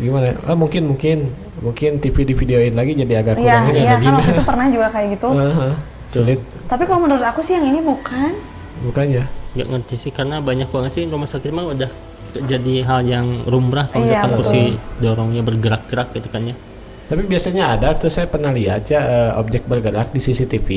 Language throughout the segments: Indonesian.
Gimana? Mungkin TV di videoin lagi jadi agak Iya, kurang ini iya ada kan jin. waktu itu pernah juga kayak gitu. Sulit. Tapi kalau menurut aku sih yang ini bukan. Bukannya? Nggak ngerti sih karena banyak banget sih rumah sakit mah udah jadi hal yang lumrah kalau Iya, misalkan betul. kursi dorongnya bergerak-gerak gitu kan ya. Tapi biasanya ada tuh, saya pernah lihat ya objek bergerak di CCTV.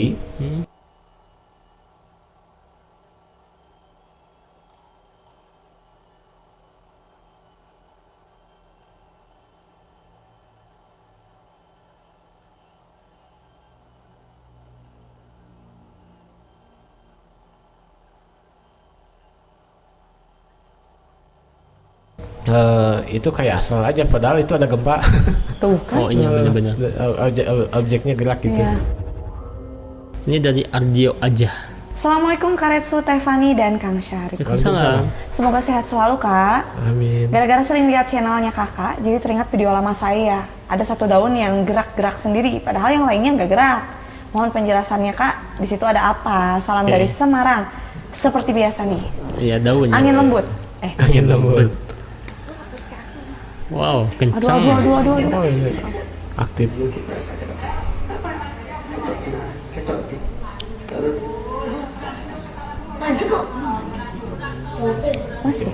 Itu kayak asal aja padahal itu ada gempa. Tuh kan. Oh iya benar-benar. Objeknya gerak gitu. Iya. Ini dari Ardio aja. Assalamualaikum Karetsu, Tefani dan Kang Syarif. Waalaikumsalam. Semoga sehat selalu Kak. Amin. Gara-gara sering lihat channelnya Kakak, jadi teringat video lama saya. Ada satu daun yang gerak-gerak sendiri, padahal yang lainnya nggak gerak. Mohon penjelasannya Kak. Di situ ada apa? Salam Oke. dari Semarang. Seperti biasa nih. Iya daunnya. Angin lembut. Angin lembut. Wow, kencang. Aduh. Oh, ini aktif. Masih.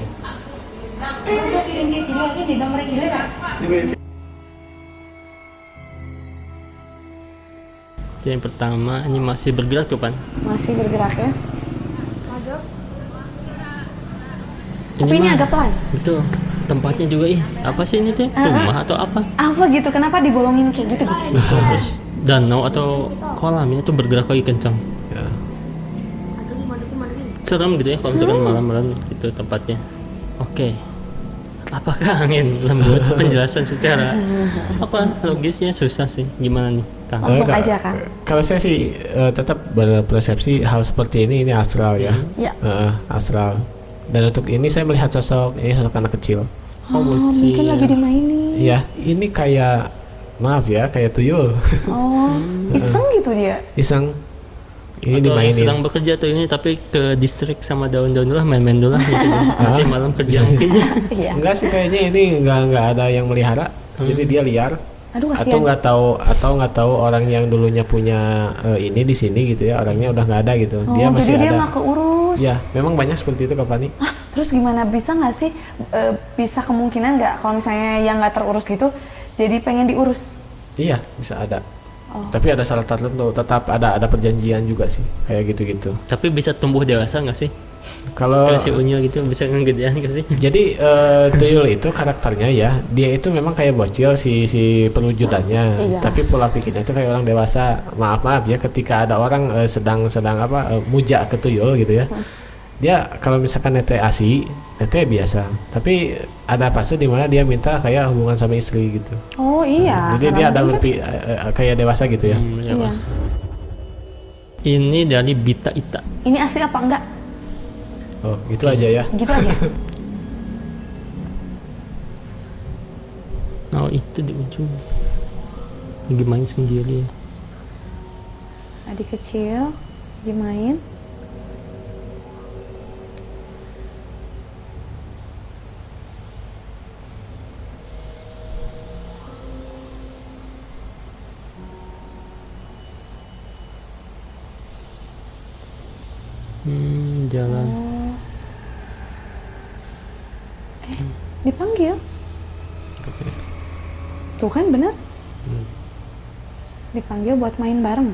Jadi yang pertama ini masih bergerak tuh Pan. Masih bergerak ya. Tapi ini mah- agak pelan. Betul. Tempatnya juga apa sih ini tuh? Rumah atau apa? Apa gitu? Kenapa dibolongin kayak gitu? Terus danau atau kolam ini tuh bergerak lagi kencang. Ya. Serem gitu ya kalau misalkan malam-malam gitu tempatnya. Oke. Apakah angin lembut? Penjelasan secara logisnya susah sih. Gimana nih, Kang? Langsung aja Kang. Kalau saya sih tetap berpersepsi hal seperti ini astral ya. Ya. Astral. Dan untuk ini saya melihat sosok anak kecil. Oh, Mungkin lagi dimainin. Ya, ini kayak maaf ya, kayak tuyul. Oh, iseng gitu dia. Iseng. Ini Atau yang dimainin. sedang bekerja tuh ini tapi ke distrik sama daun-daun dulu lah main-main dulu lah gitu. Nanti malam kerja mungkin ya. Iya. Enggak sih kayaknya ini nggak ada yang melihara. Jadi dia liar. Aduh Atau kasihan. nggak tahu orang yang dulunya punya ini di sini gitu ya, orangnya udah nggak ada gitu. Oh, Dia masih jadi dia ada. nggak keurus. Ya, memang banyak seperti itu Kak Fani. Hah, terus gimana bisa nggak sih bisa kemungkinan nggak kalau misalnya yang nggak terurus gitu jadi pengen diurus? Iya, bisa ada. Tapi ada syarat tertentu, tetap ada perjanjian juga sih, kayak gitu-gitu. Tapi bisa tumbuh dewasa nggak sih? Kalau Kayak si Unyil gitu bisa ngegedean nggak sih? jadi tuyul itu karakternya ya, dia itu memang kayak bocil si perwujudannya, Iya. tapi pola pikirnya itu kayak orang dewasa. Maaf ya, ketika ada orang sedang muja ke tuyul gitu ya, dia kalau misalkan nete biasa, tapi ada fase di mana dia minta kayak hubungan sama istri gitu. Oh iya. Jadi dia ada karena kayak dewasa gitu ya. Dewasa. Ini dari Bita Ita. ini asli apa enggak? Oh, gitu aja ya. Gitu aja. Oh itu di ujung lagi main sendiri. Adik kecil dimain. Jalan. Dipanggil. Tuh kan bener. Dipanggil buat main bareng.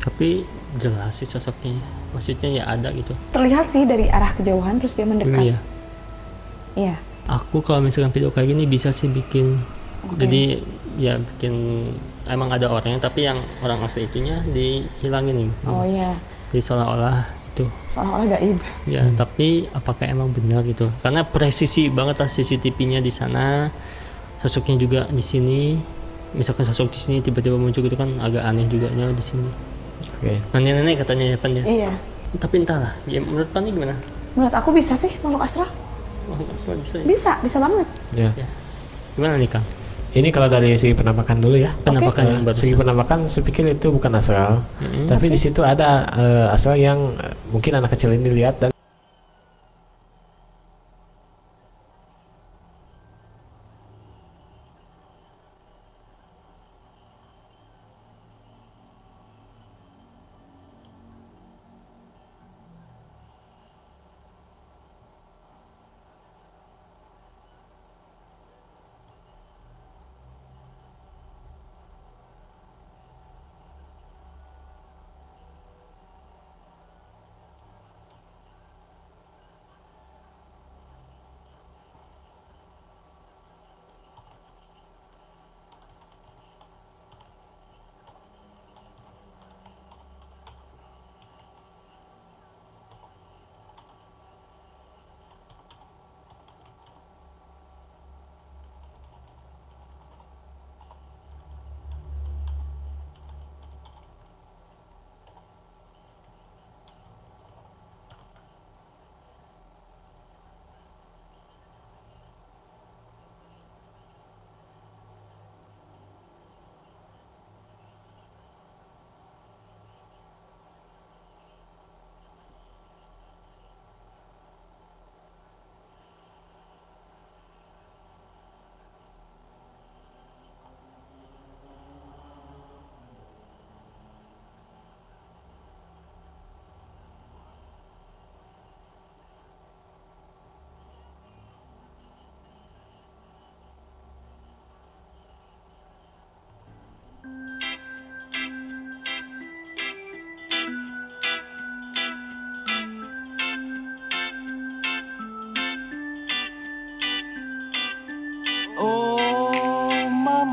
Tapi jelas sih sosoknya. Maksudnya ya ada gitu. Terlihat sih dari arah kejauhan terus dia mendekat. Iya. Iya. Aku kalau misalkan video kayak gini bisa sih bikin. Jadi ya bikin emang ada orangnya tapi yang orang asli itunya dihilangin nih. Oh iya. Jadi seolah-olah itu. Seolah-olah gaib. Ya, tapi apakah emang benar gitu? Karena presisi banget lah CCTV-nya di sana. Sosoknya juga di sini. Misalkan sosok di sini tiba-tiba muncul gitu kan agak aneh juga nya di sini. Oke. Nenek-nenek katanya ya Pan ya. Iya. Tapi entahlah. Ya, menurut Pan ini gimana? Menurut aku bisa sih makhluk astral. Semua bisa ya? Bisa banget. Ya. Gimana nih Kang? Ini kalau dari segi penampakan dulu ya. Penampakan yang baru. Segi penampakan saya pikir itu bukan astral. Tapi di situ ada astral yang mungkin anak kecil ini lihat dan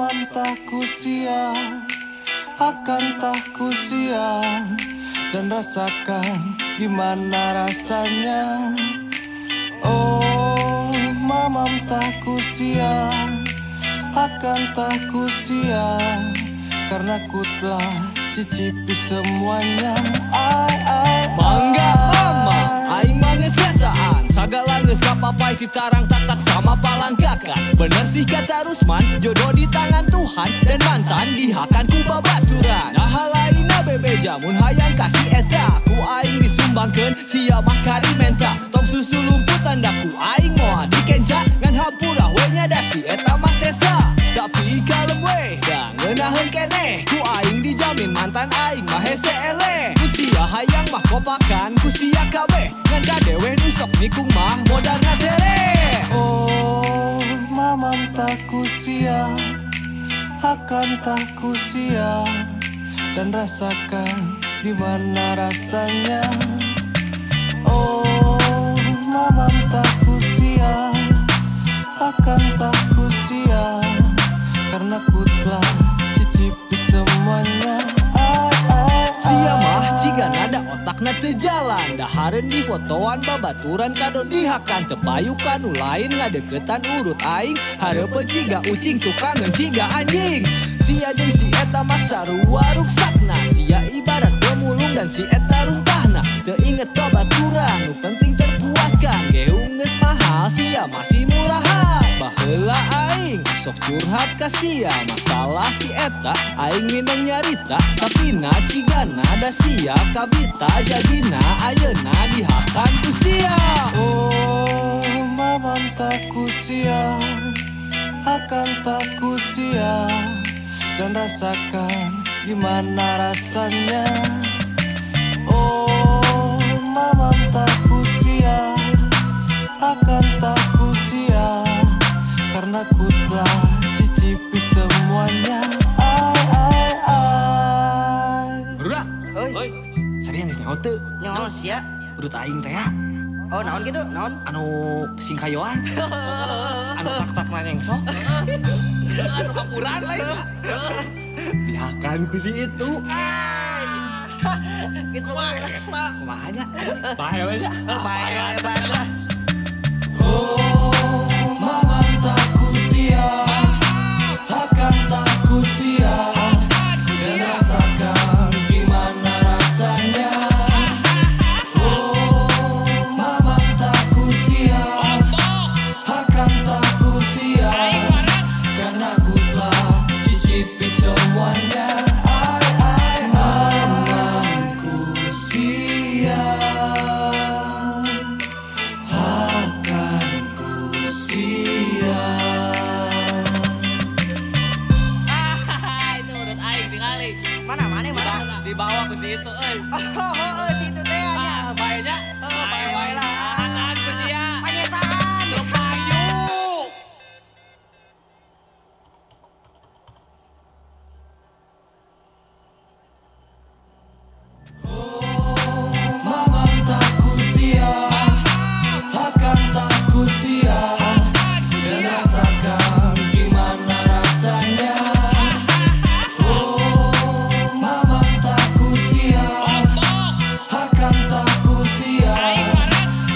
mamam tak kusia, akan tak kusia, dan rasakan gimana rasanya. Oh, mamam tak kusia, akan tak kusia, karena ku telah cicipi semuanya. Mangga mama, aing manges biasaan, sagala geus kapapai citarang tak sama palanggakan. Bener sih kata Rusman, jodoh di tangan Tuhan, dan mantan dihakan ku babaturan. Nah lainna bebe jamun hayang kasih eta, ku aing disumbangkeun sia mah karimenta. Tong susu lumput tandaku aing moal dikenca, ngan hampura we nya si eta mah sesa. Tapi kalem we, da ngeunaheun keneh, ku aing dijamin mantan aing mah hese eleh. Ku sia hayang mah kopakan, ku sia kabeh, ngan kadeweh nu sok nikung mah modalna tere. Oh, mamam tak kusia, akan tak kusia, dan rasakan gimana rasanya. Oh, mamam tak kusia, akan tak kusia, karena ku telah cicipi semuanya. Sia mah jika nada otakna teu jalan, dahareun di fotoan babaturan kadon dihakan, tepayukan nu lain ngadeketan urut aing, hareupeun jiga ucing tukang jiga anjing. Sia jeung si eta mah sarua ruksakna, sia ibarat pemulung dan si eta runtahna. Teu inget babaturan, nu penting terpuaskan, geung geus mahal sia masih murahan. Baheula aing sok curhat ka sia, masalah si eta aing minang nyarita, tapi na cigana da sia kabita, jadina ayeuna dihakan ku sia. Oh, mamam tak kusia, akan tak kusia, dan rasakan gimana rasanya. Oh, mamam tak kusia, akan tak kusia, karena ku telah cicipi semuanya. Rudak, oi, sarian geus nyaho teu? Nyaho sia? Urut aing teh ya. Oh, naon gitu? Naon? Anu singkayoan. Anu tak nanyengso. Anu kapuran lain. Dihakan ku si itu. Geus mah. Kumaha nya? Bae we nya. Bae bae. Oh, mamam tak kusia, akan tak kusia, dan rasakan gimana rasanya. Oh, mamam tak kusia, akan tak kusia, karena ku telah cicipi semuanya. Mamam kusia, Mana? di bawah ku si itu euy. Oh, situ teh nya. Bae nya. Bae wae lah. Akan ku sia. Panyesan. Payu. Mamam tak kusia, akan tak kusia, dan rasakan gimana rasanya. Oh, mamam tak kusia, akan tak kusia,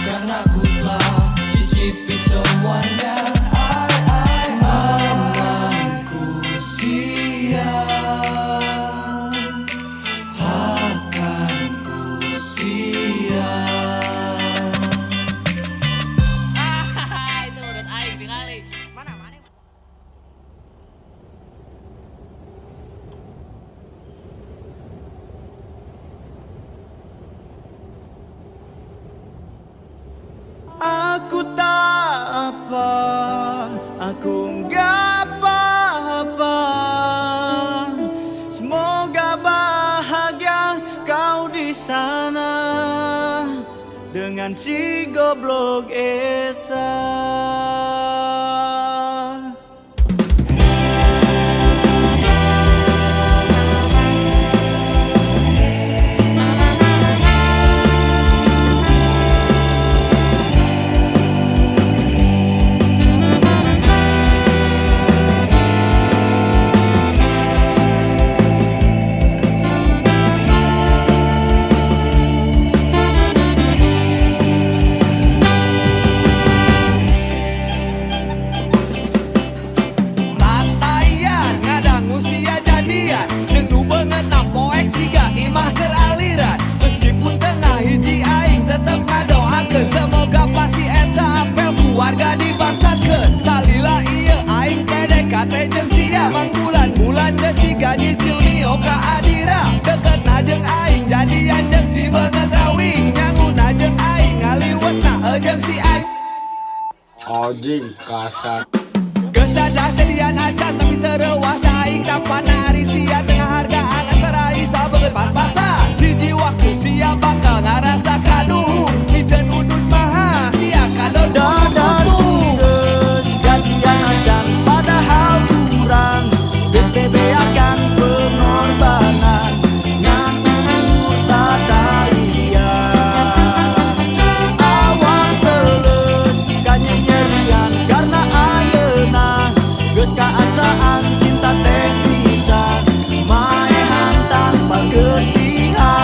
karena ku telah cicipi semuanya. Mamam kusia, akan kusia. Itu urut aing tingali. Mana? Aku tak apa, aku nggak apa-apa. Semoga bahagia kau di sana dengan si goblok eta. jeung aing jadian jeung si beungeut rawing nyanguna jeung aing ngaliwetna jeung si aing Anjing kasar. geus dadah sedian acan tapi tereuas aing tapana ari sia tengah hargaan sarai sabeut pas-pasan hiji waktu sia bakal ngarasa kaduh mijeun udut mah sia kadodo geus jadian acan padahal kurang geus bebeakan pengorbanan ngan umur tataya awak teuleus kanyerian karena ayeuna geus kaasaan cinta teh bisa maehan tanpa ketihan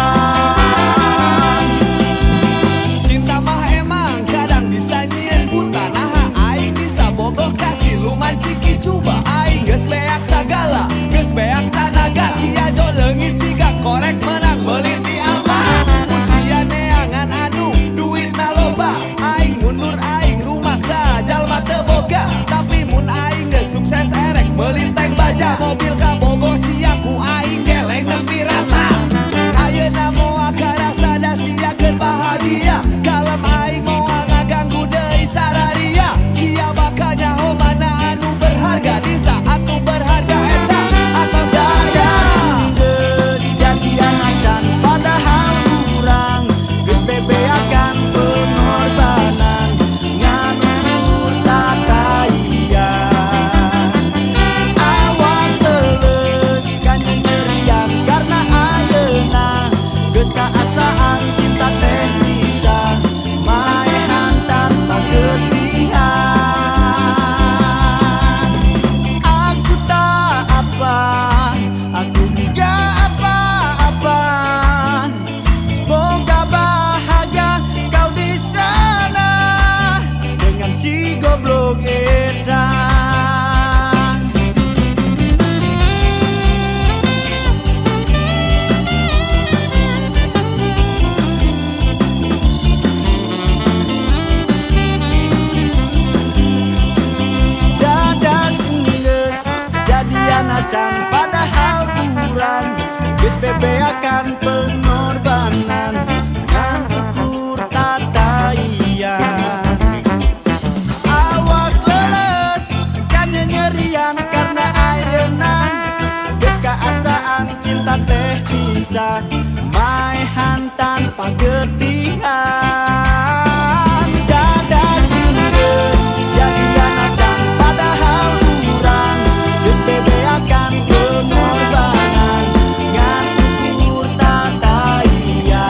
cinta mah emang kadang bisa nyieun buta naha aing bisa bogoh kasih luman ciki coba aing geus beak sagala geus beak tanaga sia do leungit jiga korek menang meuli ti abah mun sia neangan anu duitna loba aing mundur aing rumah sajalma teu boga tapi mun aing geus sukses erek meuli tank baja mobil kabogoh sia ku aing geleng nepi rata ayeuna moal karasa da sia keur bahagia kalem aing moal ngaganggu deui sararia sia bakal nyaho mana anu berharga di saat nu berharga eta atos daya geus jadian acan padahal kurang geus bebeakan pengorbanan ngan umur tataya awak teuleus kanyerian karena ayeuna geus kaasaan cinta teh bisa maehan tanpa ketihan aku tak apa aku gak apa-apa semoga bahagia kau di sana dengan si goblok eta dadah geus jadian acan padahal kurang geus bebeakan pengorbanan ngan ukur tataya awak leles kanyerian karena ayeuna geus kaasaan cinta teh bisa maehan tanpa getihan dadah geus jadian acan padahal kurang geus bebeakan pengorbanan ngan ukur tataya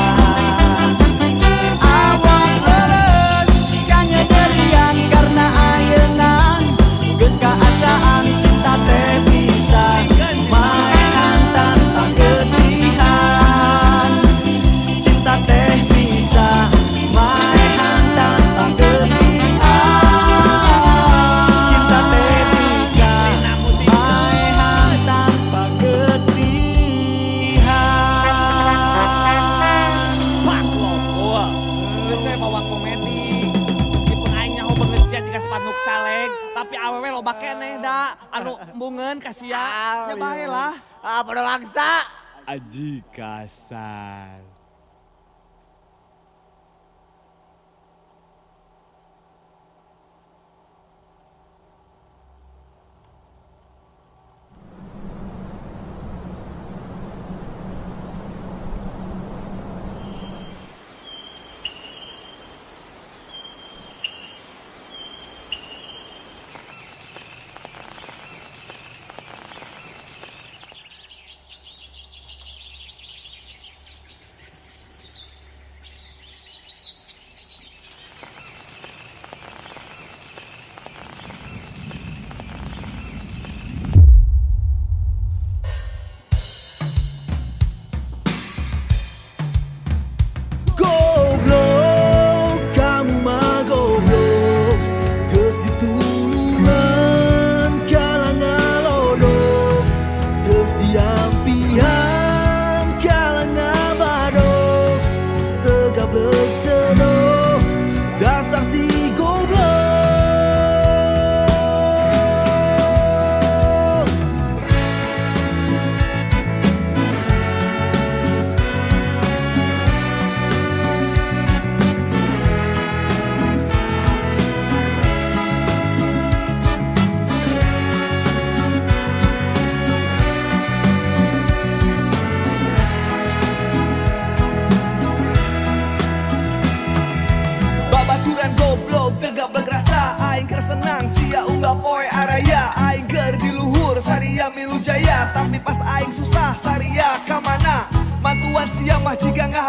awak leles kanyerian karena ayeuna geus kaasaan cinta teh bisa maehan tanpa ketihan cinta teh bisa maehan tanpa ketihan cinta teh bisa maehan tanpa ketihan Pak lo. Geus we bawa komedi. Meskipun aing nyaho beungeut sia jika spanduk caleg, tapi awewe loba keneh da anu embungeun ka sia. Ya bae lah. Ah, pada langsa. Aji kasar.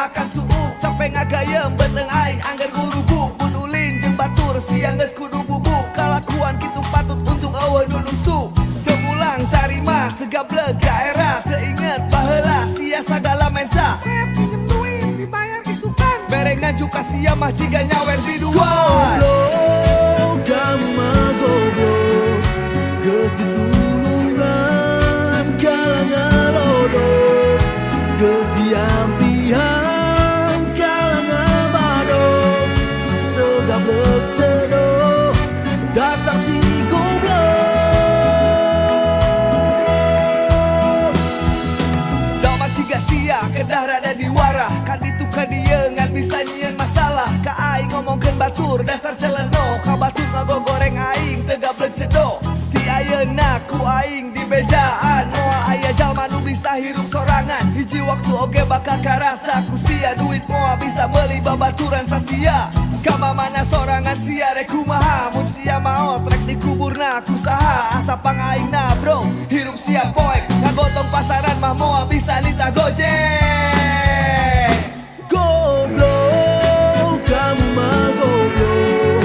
makan suuk capek ngagayem beteng aing anggar gurubuk pun ulin jeung batur siang geus kudu bubuk kalakuan kitu patut untung eueuh nu nusu teu mulang cari mah tegableg daerah teu inget baheula sia sagala menca saya pinjem duit dibayar isukan mereng nganjuk ka sia mah jiga nyawer biduan goblok kamu mah goblok geus ditulungan kalangan lodok geus diampihan kalangan badok teu gablek cedoh dasar si goblok jalma ciga sia kedah rada diwara kan itu ka dieu ngan bisa nyieun masalah ka aing ngomongkeun batur dasar celeno ka batur ngagogoreng aing teu gablek cedoh ti ayeuna ku aing di bejaan moal aya jalma nu bisa hirup sorangan hiji waktu oge bakal karasa ku sia duit moal bisa meuli babaturan satia kama mana sorangan sia rek kumaha mun sia maot rek dikuburna ku saha asa pangaingna bro hirup sia poek ngagotong pasaran mah moal bisa nita gojek goblok kamu mah goblok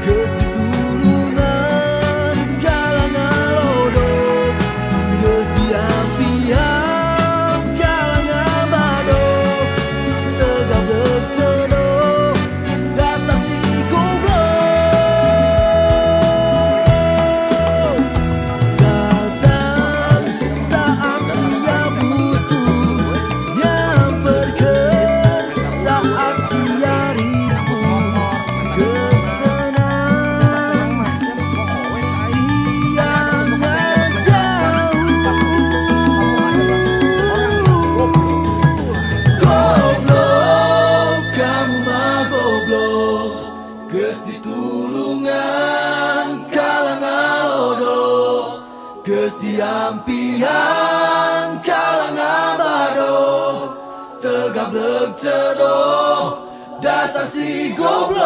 geus ditulungan kalangan lodok geus diampihan kalangan badok teu gablek cedoh dasar si goblok datang saat sia butuh nyamperkeun saat sia ribut kesenang sia goblok kamu mah goblok geus ditulungan kalangan lodok geus diampihan kalangan badok teu gablek cedoh dasar si goblok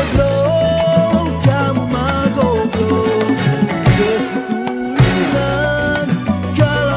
goblok kamu mah goblok geus ditulungan kalangan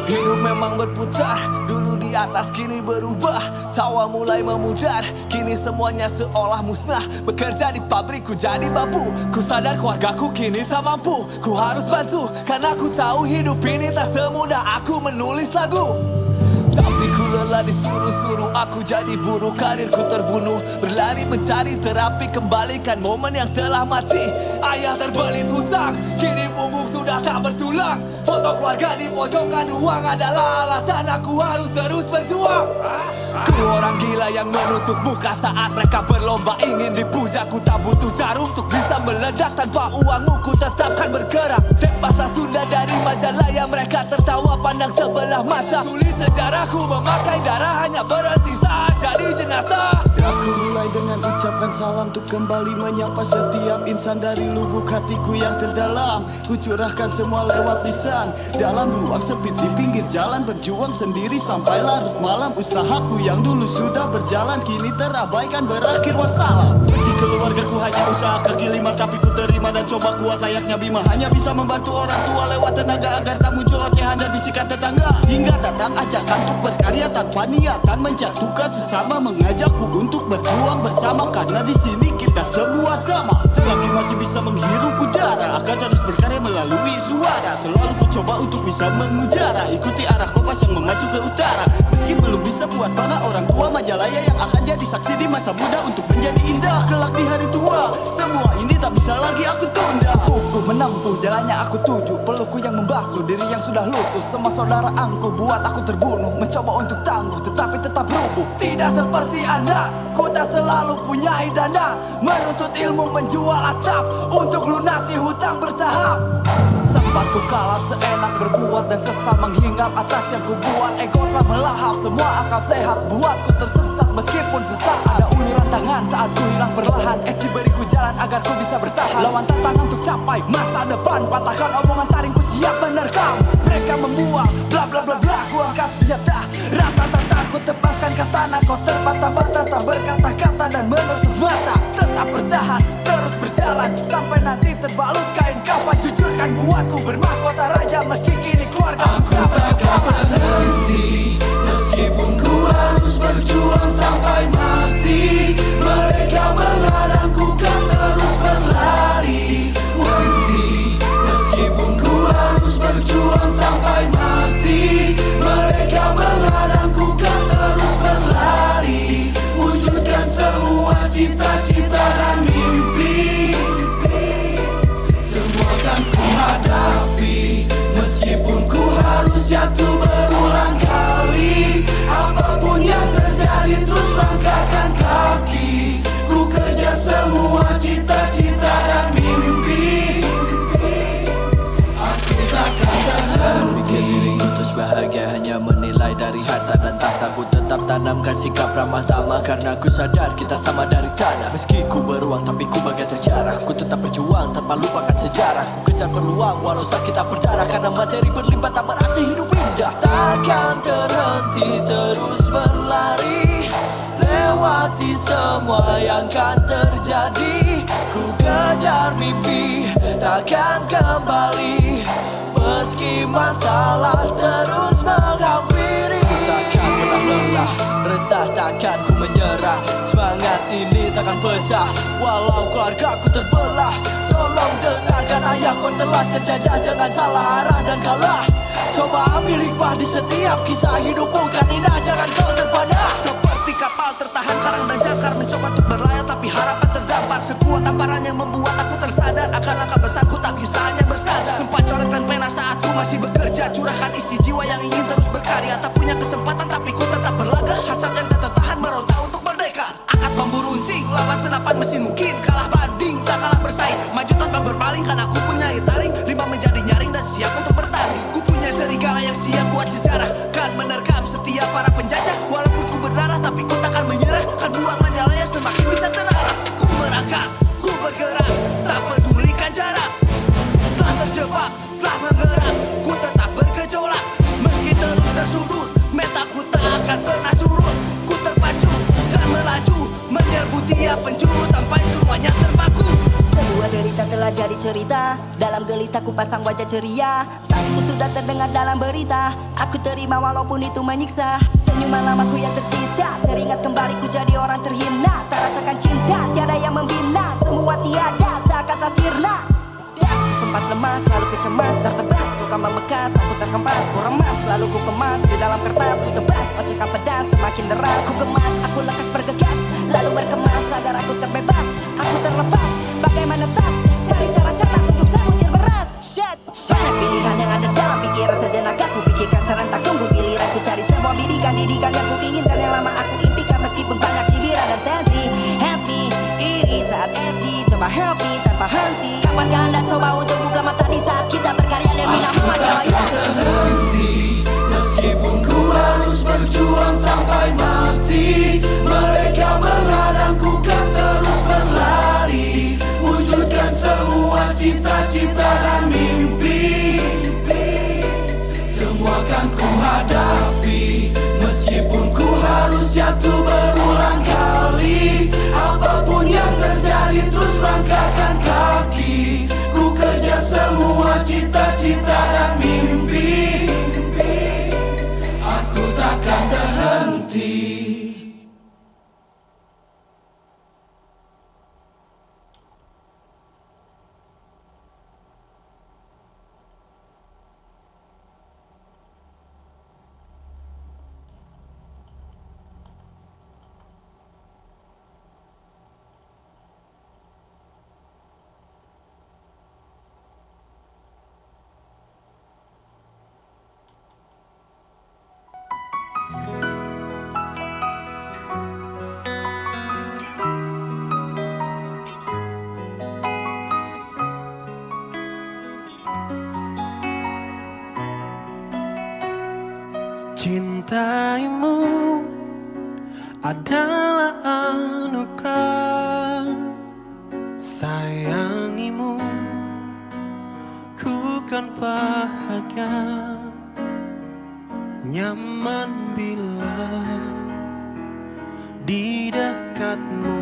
Hidup memang berputar, dulu di atas kini berubah. Tawa mulai memudar, kini semuanya seolah musnah. Bekerja di pabrik ku jadi babu. Ku sadar keluargaku kini tak mampu. Ku harus bantu, karena ku tahu hidup ini tak semudah aku menulis lagu. Tapi ku lelah disuruh-suruh, aku jadi buruh, karirku terbunuh. Berlari mencari terapi, kembalikan momen yang telah mati. Ayah terbelit hutang, kini punggung sudah tak bertulang. Foto keluarga di pojokan ruang adalah alasan aku harus terus berjuang. Ku orang gila yang menutup muka saat mereka berlomba ingin dipuja. Ku tak butuh jarum untuk bisa meledak, tanpa uangmu ku tetapkan bergerak. Dek bahasa Sunda dari majalah yang mereka tertawa pandang sebelah mata. Tulis sejarahku memakai darah, hanya berhenti saat jadi jenazah. Aku mulai dengan ucapkan salam untuk kembali menyapa setiap insan dari lubuk hatiku yang terdalam. Ku curahkan semua lewat lisan, dalam ruang sempit di pinggir jalan, berjuang sendiri sampai larut malam. Usahaku yang dulu sudah berjalan kini terabaikan, berakhir wassalam. Meski keluargaku hanya usaha kaki lima, tapi ku terima dan coba kuat layaknya Bima. Hanya bisa membantu orang tua lewat tenaga agar tak muncul ocehan dan bisikan tetangga. Hingga datang ajakan untuk berkarya tanpa niatan menjatuhkan sesama, mengajakku untuk berjuang bersama, karena di sini kita semua sama. Selagi masih bisa menghirup udara, akan terus berkarya melalui suara. Selalu ku coba untuk bisa mengudara, ikuti arah kompas yang memacu ke utara. Meski belum bisa buat bangga orang tua Majalaya yang akan jadi saksi di masa muda untuk menjadi indah kelak di hari tua. Semua ini tak bisa lagi aku tunda. Aku menempuh jalannya aku tuju, pelukku yang membasuh diri yang sudah lusuh. Semua saudara angku buat aku terbunuh, mencoba untuk tangguh tetapi tetap rubuh. Tidak seperti anda, ku tak selalu punya dana, menuntut ilmu menjual atap untuk lunasi hutang bertahap. Sempat ku kalap seenak berbuat dan sesal menghinggap atas yang ku buat. Ego telah melahap semua akal sehat, buatku tersesat meskipun sesaat. Ada uluran tangan saat ku hilang perlahan, Eci beriku jalan agar ku bisa bertahan. Lawan tantangan untuk capai masa depan, patahkan omongan taring ku siap menerkam. Mereka membuang bla bla bla bla, ku angkat senjata rata-rata, ku tebaskan katana. Kau terbata-bata tak berkata-kata dan menutup mata. Tetap bertahan, terus berjalan sampai nanti terbalut kain kafan. Jujurkan buatku bermahkota raja, meski kini keluarga aku takkan berhenti. Meskipun ku harus berjuang sampai mati, mereka menghadangku kan terus berlari. Berhenti. Meskipun ku harus berjuang sampai mati, mereka menghadangku kan terus berlari. Wujudkan semua cita-cita dan mimpi, semua kan ku hadapi. Meskipun ku harus jatuh berulang kali, apapun yang terjadi terus langkahkan kaki. Ku kejar semua cita-cita dan mimpi, aku takkan terhenti. Pikir diriku terus bahagia hanya menilai dari harta dan tahta. Ku tetap tanamkan sikap ramah tamah, karena ku sadar kita sama dari tanah. Meski ku beruang tapi ku bagai terjarah, ku tetap berjuang tanpa lupakan sejarah. Ku kejar peluang walau sakit tak berdarah, karena materi berlimpah tak berarti hidup indah. Takkan terhenti terus berlari, lewati semua yang kan terjadi. Ku kejar mimpi takkan kembali, meski masalah terus menghampiri. Takkan pernah lelah, resah takkan ku menyerah. Semangat ini takkan pecah walau keluargaku terbelah. Tolong dengarkan ayah, kau telah terjajah, jangan salah arah dan kalah. Coba ambil hikmah di setiap kisah hidup, bukan indah, jangan kau terpana. Seperti kapal tertahan karang dan jangkar, mencoba untuk berlayar tapi harapan terdampar. Sebuah tamparan yang membuat aku tersadar akan langkah besarku tak bisa hanya bersandar. Sempat coretkan pena saat ku masih bekerja, curahkan isi jiwa yang ingin terus berkarya. Tak punya kesempatan tapi ku tetap berlaga, hasrat yang tak tertahan meronta untuk merdeka. Angkat bambu runcing, lawan senapan mesin mungkin kalah banding, tak kalah bersaing. Maju tanpa berpaling karena ku punya taring, lima menjadi nyaring dan siap untuk bertanding. Ku punya serigala yang siap buat sejarah, kan menerkam setiap para penjajah. Walaupun ku berdarah tapi ku takkan menyerah, kan buat Majalaya semakin bisa terarah. Ku merangkak, ku bergerak, tak pedulikan jarak. Telah terjebak, telah menggerak, ku tetap bergejolak. Meski terus tersudut, metaku tak akan pernah surut. Ku terpacu dan melaju, menyerbu tiap penjuru sampai semuanya terpaku. Sebuah derita telah berubah jadi cerita. Dalam gelita ku pasang wajah ceria. Tangku sudah terdengar dalam berita. Aku terima walaupun itu menyiksa. Senyuman lamaku yang tersita. Teringat kembali ku jadi orang terhina. Tak rasakan cinta, tiada yang membina. Semua tiada, seakan tak sirna. Aku sempat lemas, lalu kecemas, tertebas, luka membekas, aku terhempas, ku remas, lalu ku kemas, di dalam kertas, ku tebas, ocehan pedas, semakin deras, ku gemas, aku lekas bergegas, lalu berkemas, agar aku terbebas, aku terlepas, bagaimana tas, cari cara cerdas untuk sebutir beras. Shit. Banyak pilihan yang ada dalam pikiran sejenak, aku pikirkan serentak, tunggu giliran, ku cari sebuah didikan yang ku inginkan, yang lama aku impikan, meskipun banyak cibiran dan sensi. Help me, iri saat esi, coba help me tanpa henti. Kapankah anda coba untuk buka mata di saat kita berkarya dan bina mengalah ya? Berhenti, meskipun ku harus berjuang sampai mati. Mereka menghadangku kan terus berlari, wujudkan semua cita-cita dan mimpi. Semua kan ku hadapi, meskipun ku harus jatuh berulang kali. Apapun yang terjadi terus langkahkan kaki. Ku kejar semua cita-cita dan mimpi. Aku takkan terhenti. Cintaimu adalah anugerah, sayangimu ku kan bahagia, nyaman bila di dekatmu.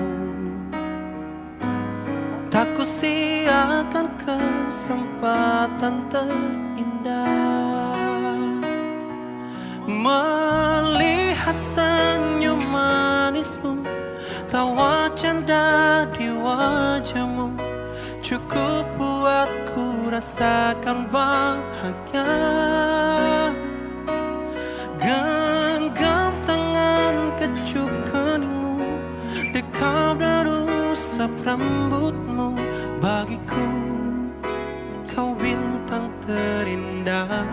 Tak kusiakan kesempatan terindah melihat senyum manismu, tawa canda di wajahmu, cukup buatku rasakan bahagia. Genggam tangan, kecup keningmu, dekap dan usap rambutmu, bagiku kau bintang terindah.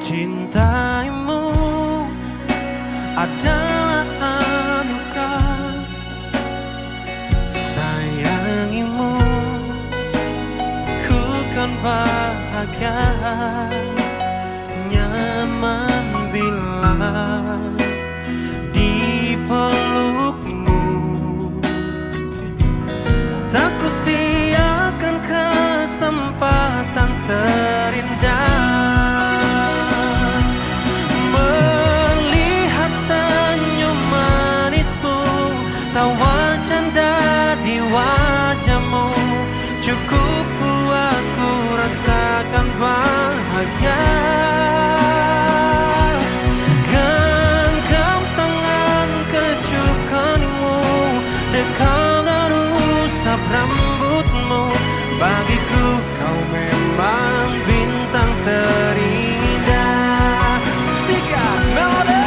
Cintaimu adalah anugerah, sayangimu ku kan bahagia, nyaman bila di pelukmu. Tak kusiakan kesempatan terindah tawa canda di wajahmu, cukup buatku rasakan bahagia. Genggam tangan, kecup keningmu, dekap dan usap rambutmu, bagiku kau memang bintang terindah. Sika melodi.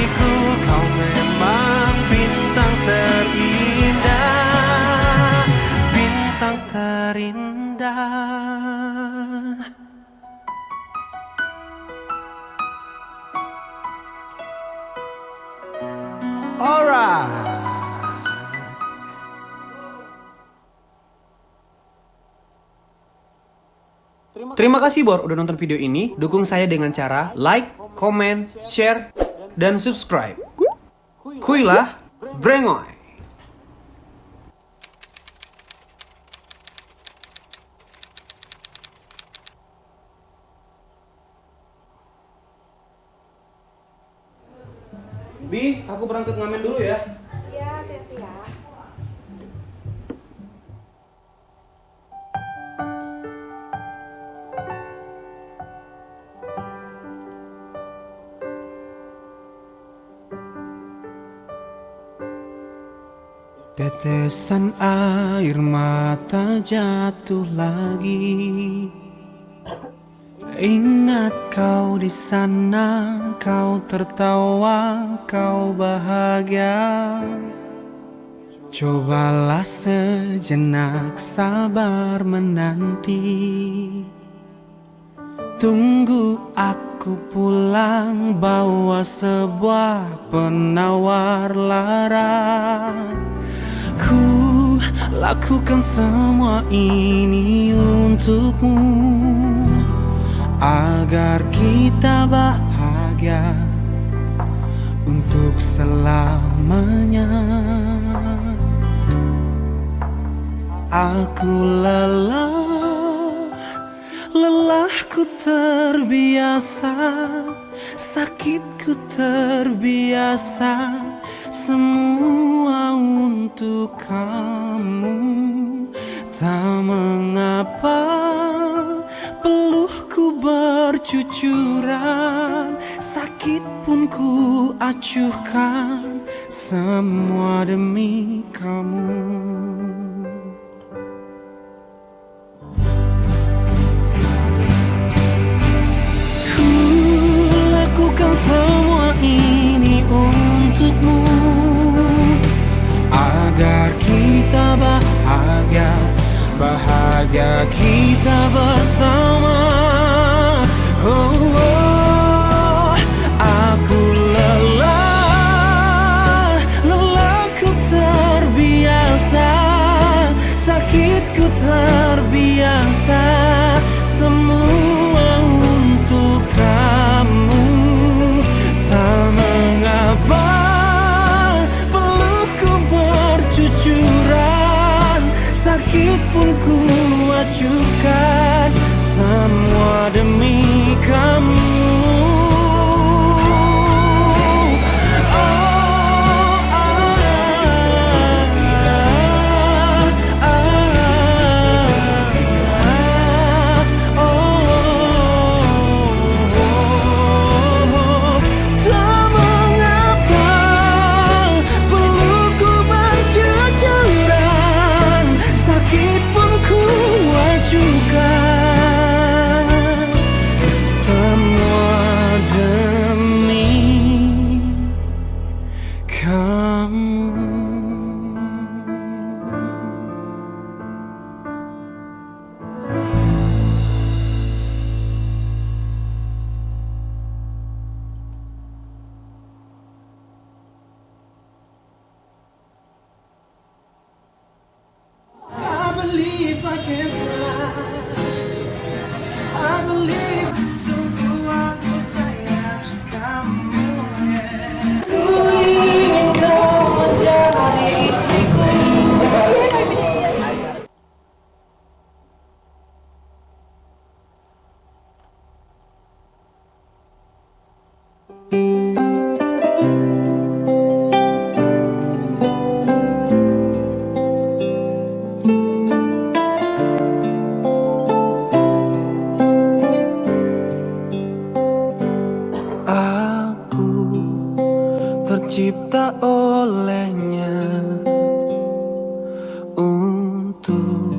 Bagiku kau memang bintang terindah, bintang terindah. Alright. Terima kasih Bor udah nonton video ini. Dukung saya dengan cara like, comment, share, dan subscribe. Kuilah Brengoy. Bi, aku berangkat ngamen dulu ya. Iya, hati-hati ya. Tetesan air mata jatuh lagi. Ingat kau di sana, kau tertawa, kau bahagia. Cobalah sejenak sabar menanti. Tunggu aku pulang bawa sebuah penawar lara. Ku lakukan semua ini untukmu, agar kita bahagia untuk selamanya. Aku lelahku terbiasa, sakitku terbiasa. Semua untuk kamu, tak mengapa peluhku bercucuran, sakit pun ku acuhkan, semua demi kamu. Ku lakukan semua ini untukmu, agar kita bahagia, bahagia kita bersama. Oh, oh, aku lelahku terbiasa, sakitku terbiasa. Semua untuk kamu, tak mengapa bercucuran, sakit pun ku acuhkan, semua demi kamu. Tercipta olehnya untuk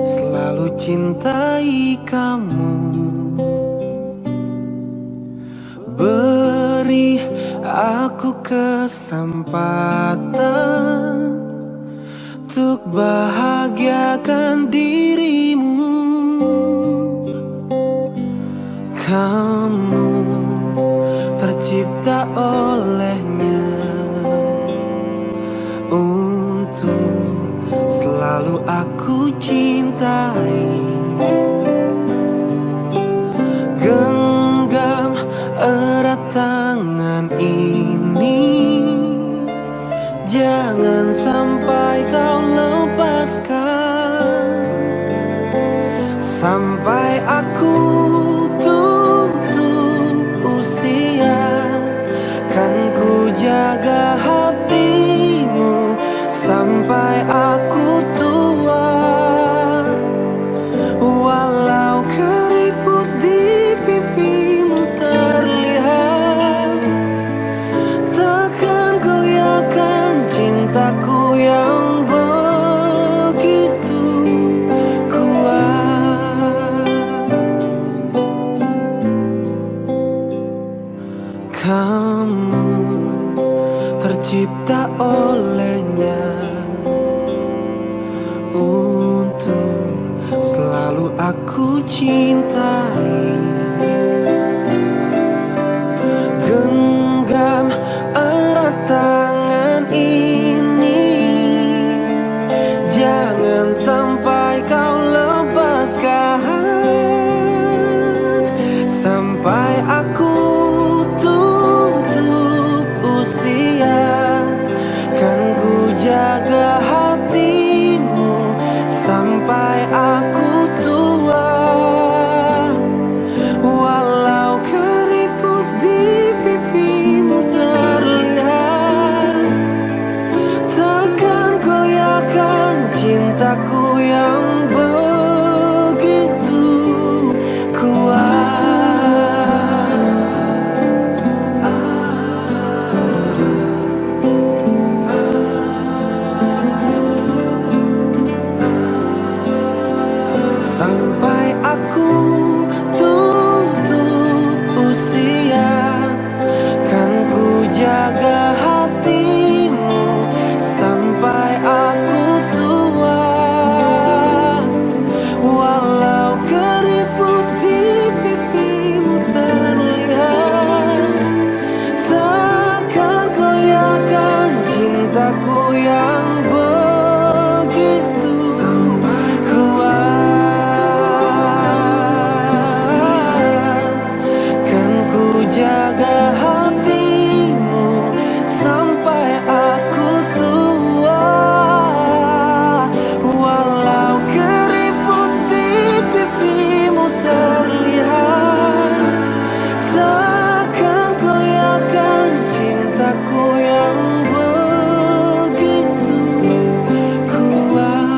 selalu cintai kamu, beri aku kesempatan untuk bahagiakan dirimu. Kamu tercipta olehnya untuk selalu aku cintai. Genggam erat tangan ini, jangan sampai kau lepaskan. Sampai aku tutup usia, kan ku jaga hatimu. Sampai aku tua, walau keriput di pipimu terlihat, takkan goyahkan cintaku yang begitu kuat. Kamu tercipta olehnya untuk selalu aku cintai. Genggam erat tangan ini, jangan sampai kau lepaskan. Sampai aku tutup usia, kan ku jaga hatimu. Sampai aku tua, walau keriput di pipimu terlihat, takkan goyahkan cintaku yang begitu kuat. Sampai aku tutup usia, kan ku jaga hatimu. Sampai aku tua, walau keriput di pipimu terlihat, takkan goyahkan cintaku yang begitu kuat. Jaga hatimu sampai aku tua, walau keriput di pipimu terlihat, takkan goyahkan cintaku yang begitu kuat.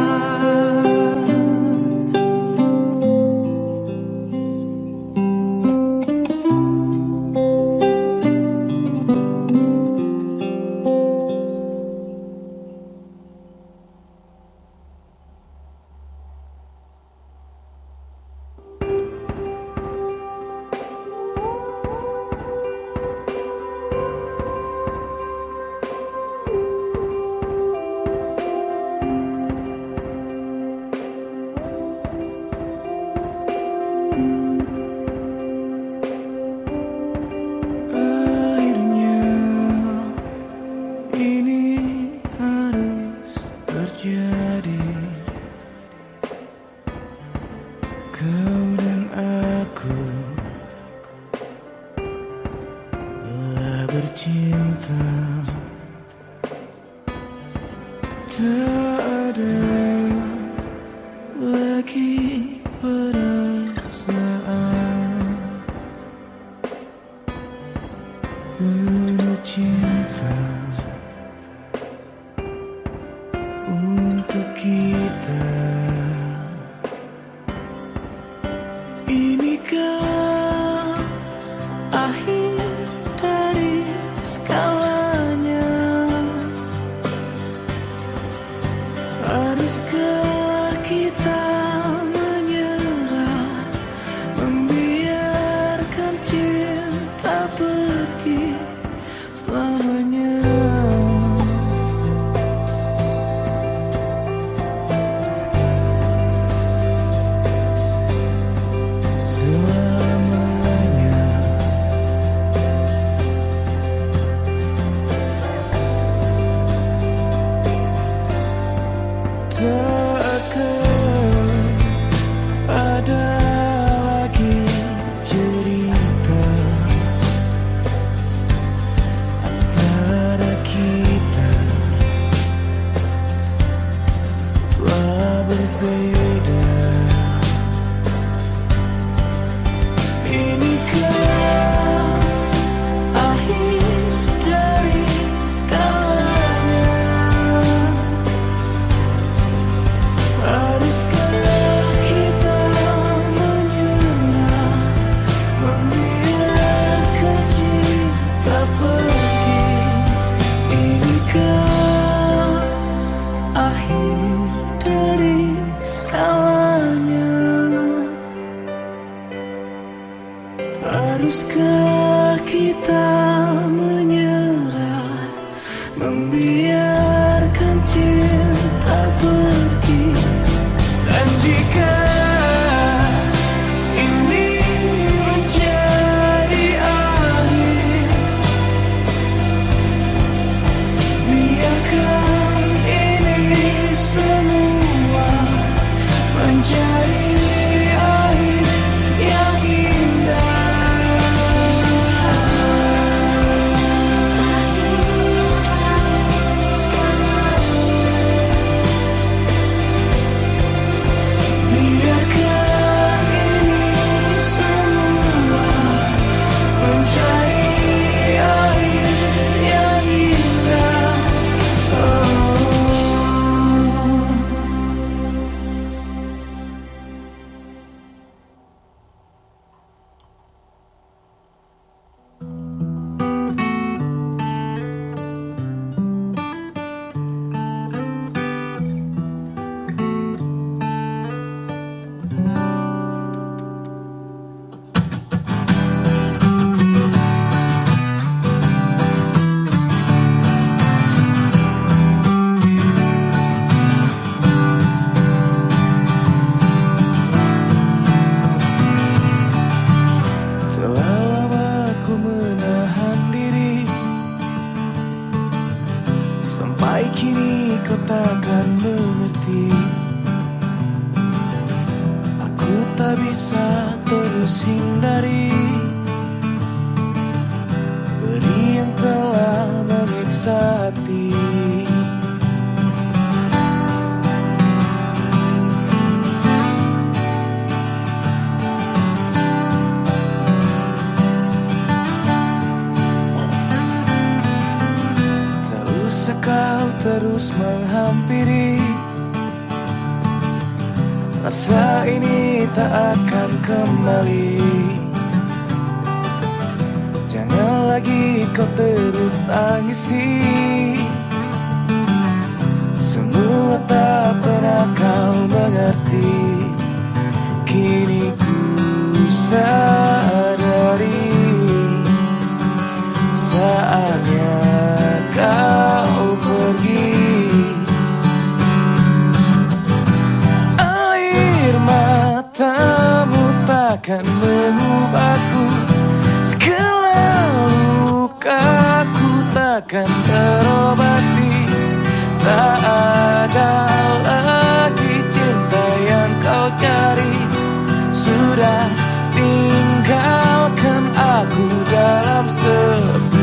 Akhirnya ini harus terjadi. Kau dan aku telah bercinta, tak ada lagi perasaan penuh cinta untuk kita. Inikah akhir dari segalanya? Haruskah kita menyerah, membiarkan cinta pergi? selamanya. Takkan ada lagi cerita antara kita, telah berbeda. Inikah akhir dari segalanya? Haruskah kita menyerah, membiarkan cinta pergi? Inikah akhir dari segalanya? Haruskah kita menyerah, membiarkan cinta pergi? Dan jika ini menjadi akhir, biarkan ini semua menjadi akhir yang indah. Biarkan ini semua menjadi akhir yang indah. Telah lama ku menahan diri, sampai kini kau takkan mengerti. Aku tak bisa terus hindari beri yang telah menyiksa hati. Tak usah kau terus menghampiri, rasa ini tak akan kembali. Jangan lagi kau terus tangisi semua tak pernah kau mengerti. Kini ku sadari saatnya kau pergi. Air matamu takkan mengubahku, segala lukaku takkan terobati. Tak ada lagi cinta yang kau cari, sudah tinggalkan aku dalam sepi.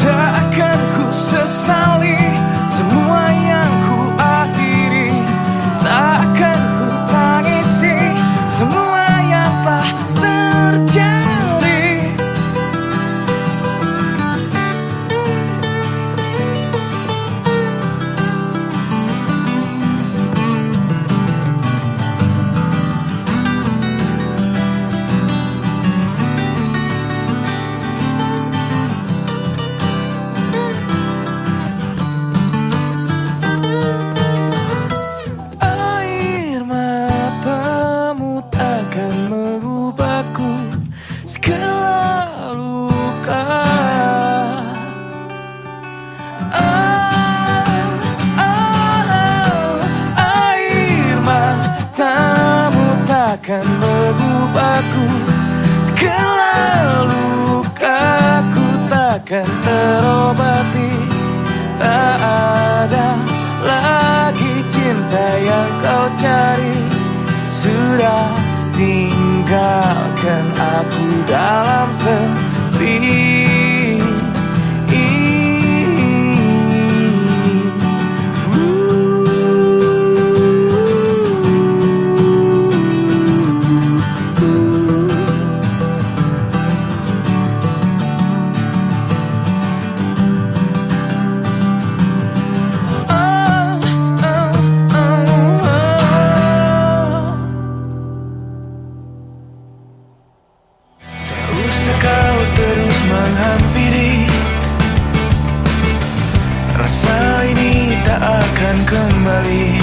Takkan ku sesali semua yang ku akhiri, takkan ku tangisi semua takkan mengubahku. Segala lukaku takkan terobati. Tak ada lagi cinta yang kau cari. Sudah tinggalkan aku dalam sepi. Kau terus menghampiri. Rasa ini tak akan kembali.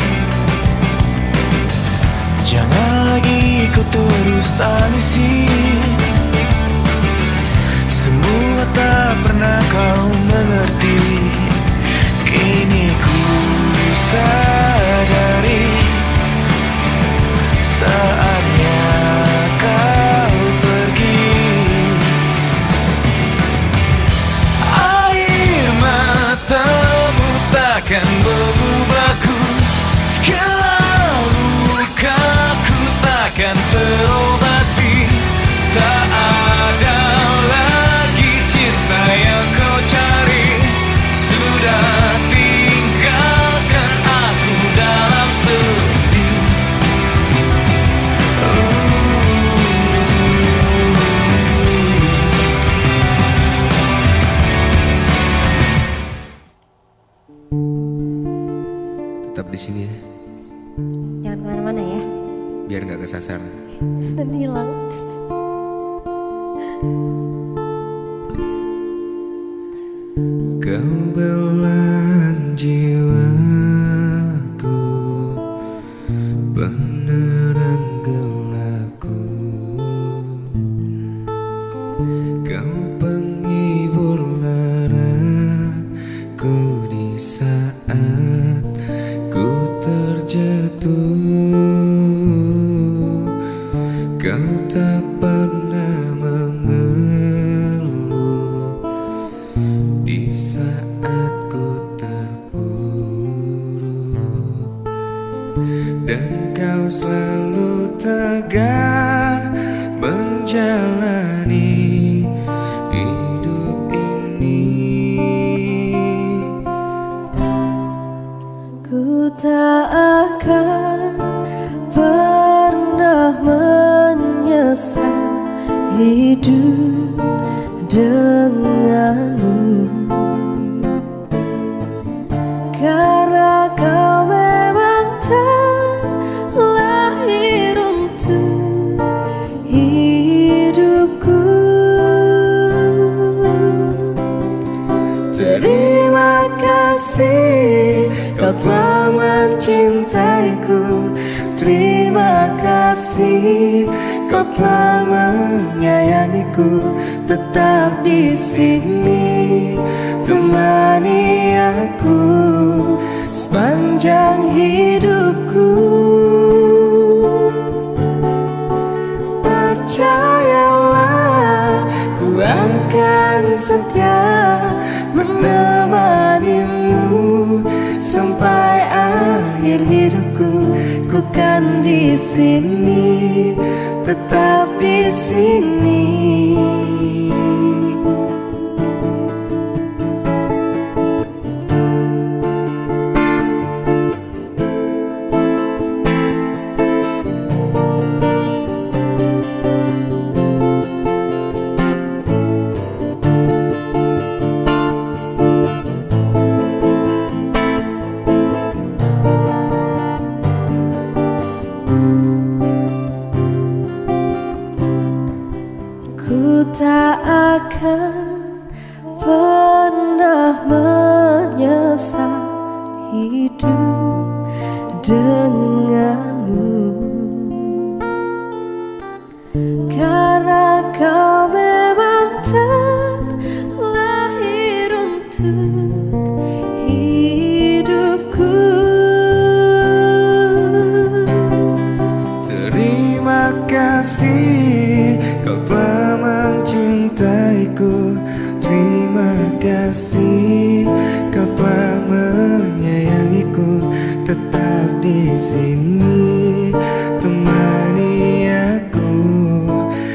Jangan lagi kau terus tangisi. Semua tak pernah kau mengerti. Kini ku sadari saatnya kau pergi. Takkan mengubahku. Segala lukaku takkan terobati. Tak ada lagi cinta yang kau cari. Sudah tinggalkan aku dalam sepi. Tetap di sini ya. Jangan kemana-mana ya. Biar nggak kesasar. Dan hilang. Kau belahan jiwaku, penerang gelapku. Kau penghibur laraku di saat ku terjatuh. Kau tak pernah mengeluh di saat ku terpuruk. Dan kau selalu tegar menjalani hidup ini. Ku tak akan pernah menyesal hidup denganmu, karena kau memang terlahir untuk hidupku. Terima kasih kau telah mencintaiku. Terima kasih kau telah menyayangiku. Tetap di sini temani aku sepanjang hidupku. Percayalah, ku akan setia menemanimu sampai akhir hidupku. Ku kan di sini, tetap di sini. Ku tak akan pernah menyesal hidup denganmu, karena kau memang terlahir untuk hidupku. Terima sini, temani aku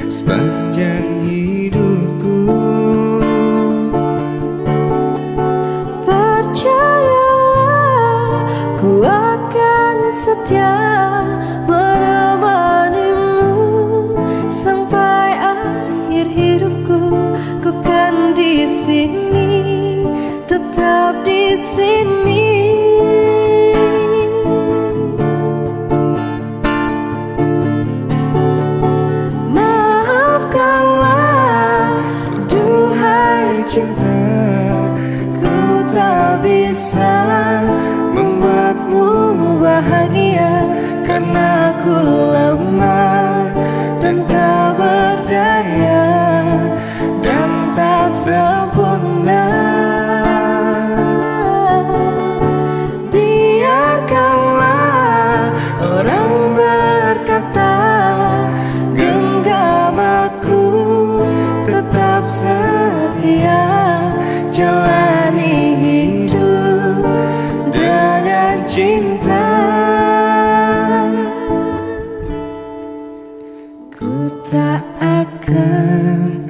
sepanjang hidupku. Percayalah, ku akan setia menemanimu sampai akhir hidupku. Ku kan di sini, tetap di sini. Maafkanlah, duhai Cinta, ku tak bisa membuatmu bahagia karena ku lemah dan tak berdaya dan tak sempurna. Biarkanlah orang berkata, genggam aku, tetap setia jalani hidup dengan cinta. Ku tak akan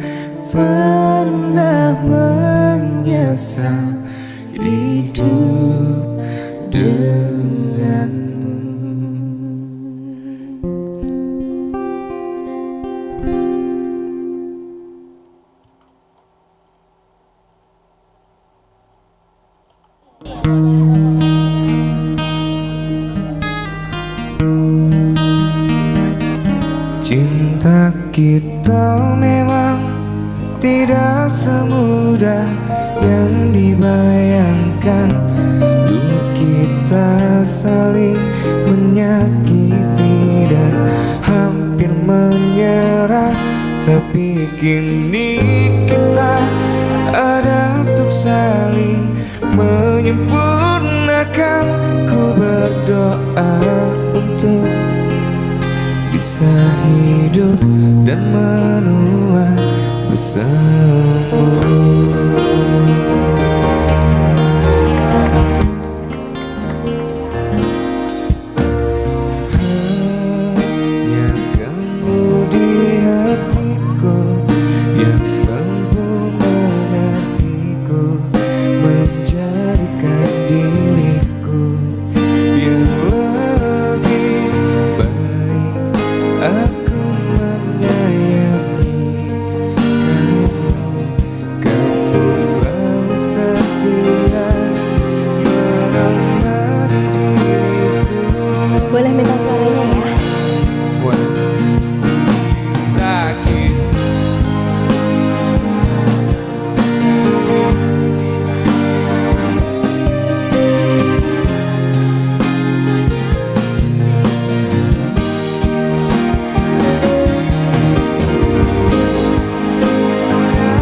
pernah menyesal hidup denganmu. Cinta kita memang tidak semudah yang dibayangkan. Dulu kita saling menyakiti dan hampir menyerah, tapi kini kita ada untuk saling menyempurnakan. Ku berdoa untuk bisa hidup dan menua bersama. Hanya kamu di hatiku yang mampu mengertiku, menjadikan diriku yang lebih baik. Aku menyayangi kamu, kamu selalu setia menemani diriku. Boleh minta suaranya ya? Semua cinta kita.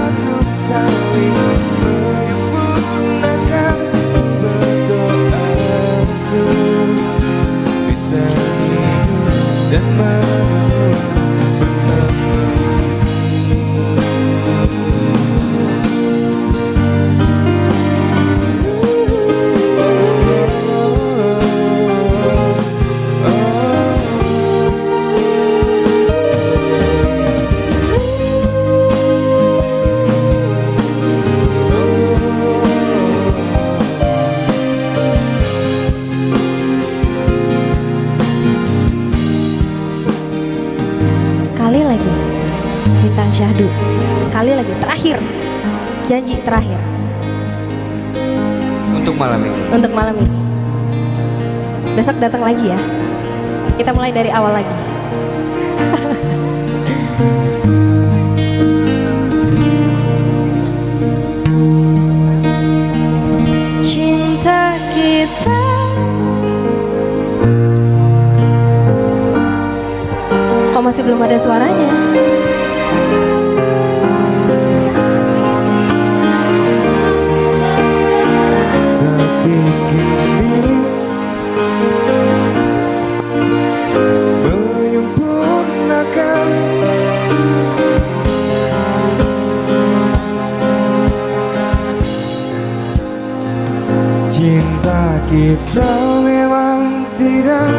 Untuk saling menyempurnakan, berdoa untuk bisa hidup dan menua bersama. Sekali lagi, bintang syahdu. Sekali lagi, terakhir. Janji terakhir Untuk malam ini. untuk malam ini. Besok datang lagi ya. Kita mulai dari awal lagi. Cinta kita kok masih belum ada suaranya? Tapi kini menyempurnakan. Cinta kita memang tidak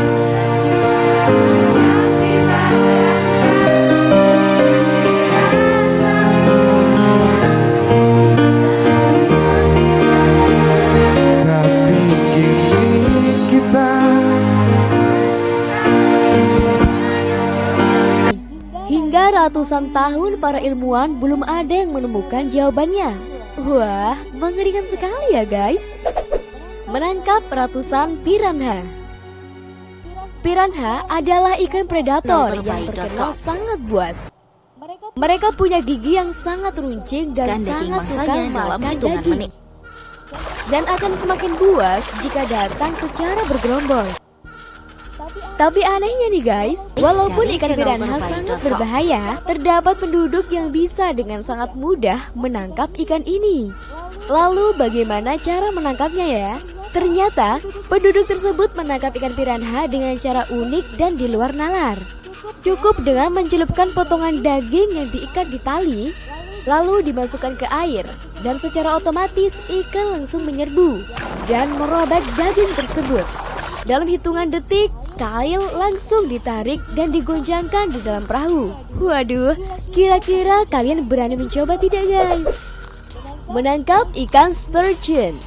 ratusan tahun para ilmuwan belum ada yang menemukan jawabannya. Wah, mengerikan sekali ya guys. Menangkap ratusan piranha. Piranha adalah ikan predator yang terkenal sangat buas. Mereka punya gigi yang sangat runcing dan sangat suka makan daging. Dan akan semakin buas jika datang secara bergerombol. Tapi anehnya nih guys, walaupun ikan piranha sangat berbahaya, terdapat penduduk yang bisa dengan sangat mudah menangkap ikan ini. Lalu bagaimana cara menangkapnya ya? Ternyata penduduk tersebut menangkap ikan piranha dengan cara unik dan di luar nalar. Cukup dengan mencelupkan potongan daging yang diikat di tali, lalu dimasukkan ke air, dan secara otomatis ikan langsung menyerbu dan merobek daging tersebut. Dalam hitungan detik, kail langsung ditarik dan digoncangkan di dalam perahu. Waduh, kira-kira kalian berani mencoba tidak guys? Menangkap ikan sturgeon.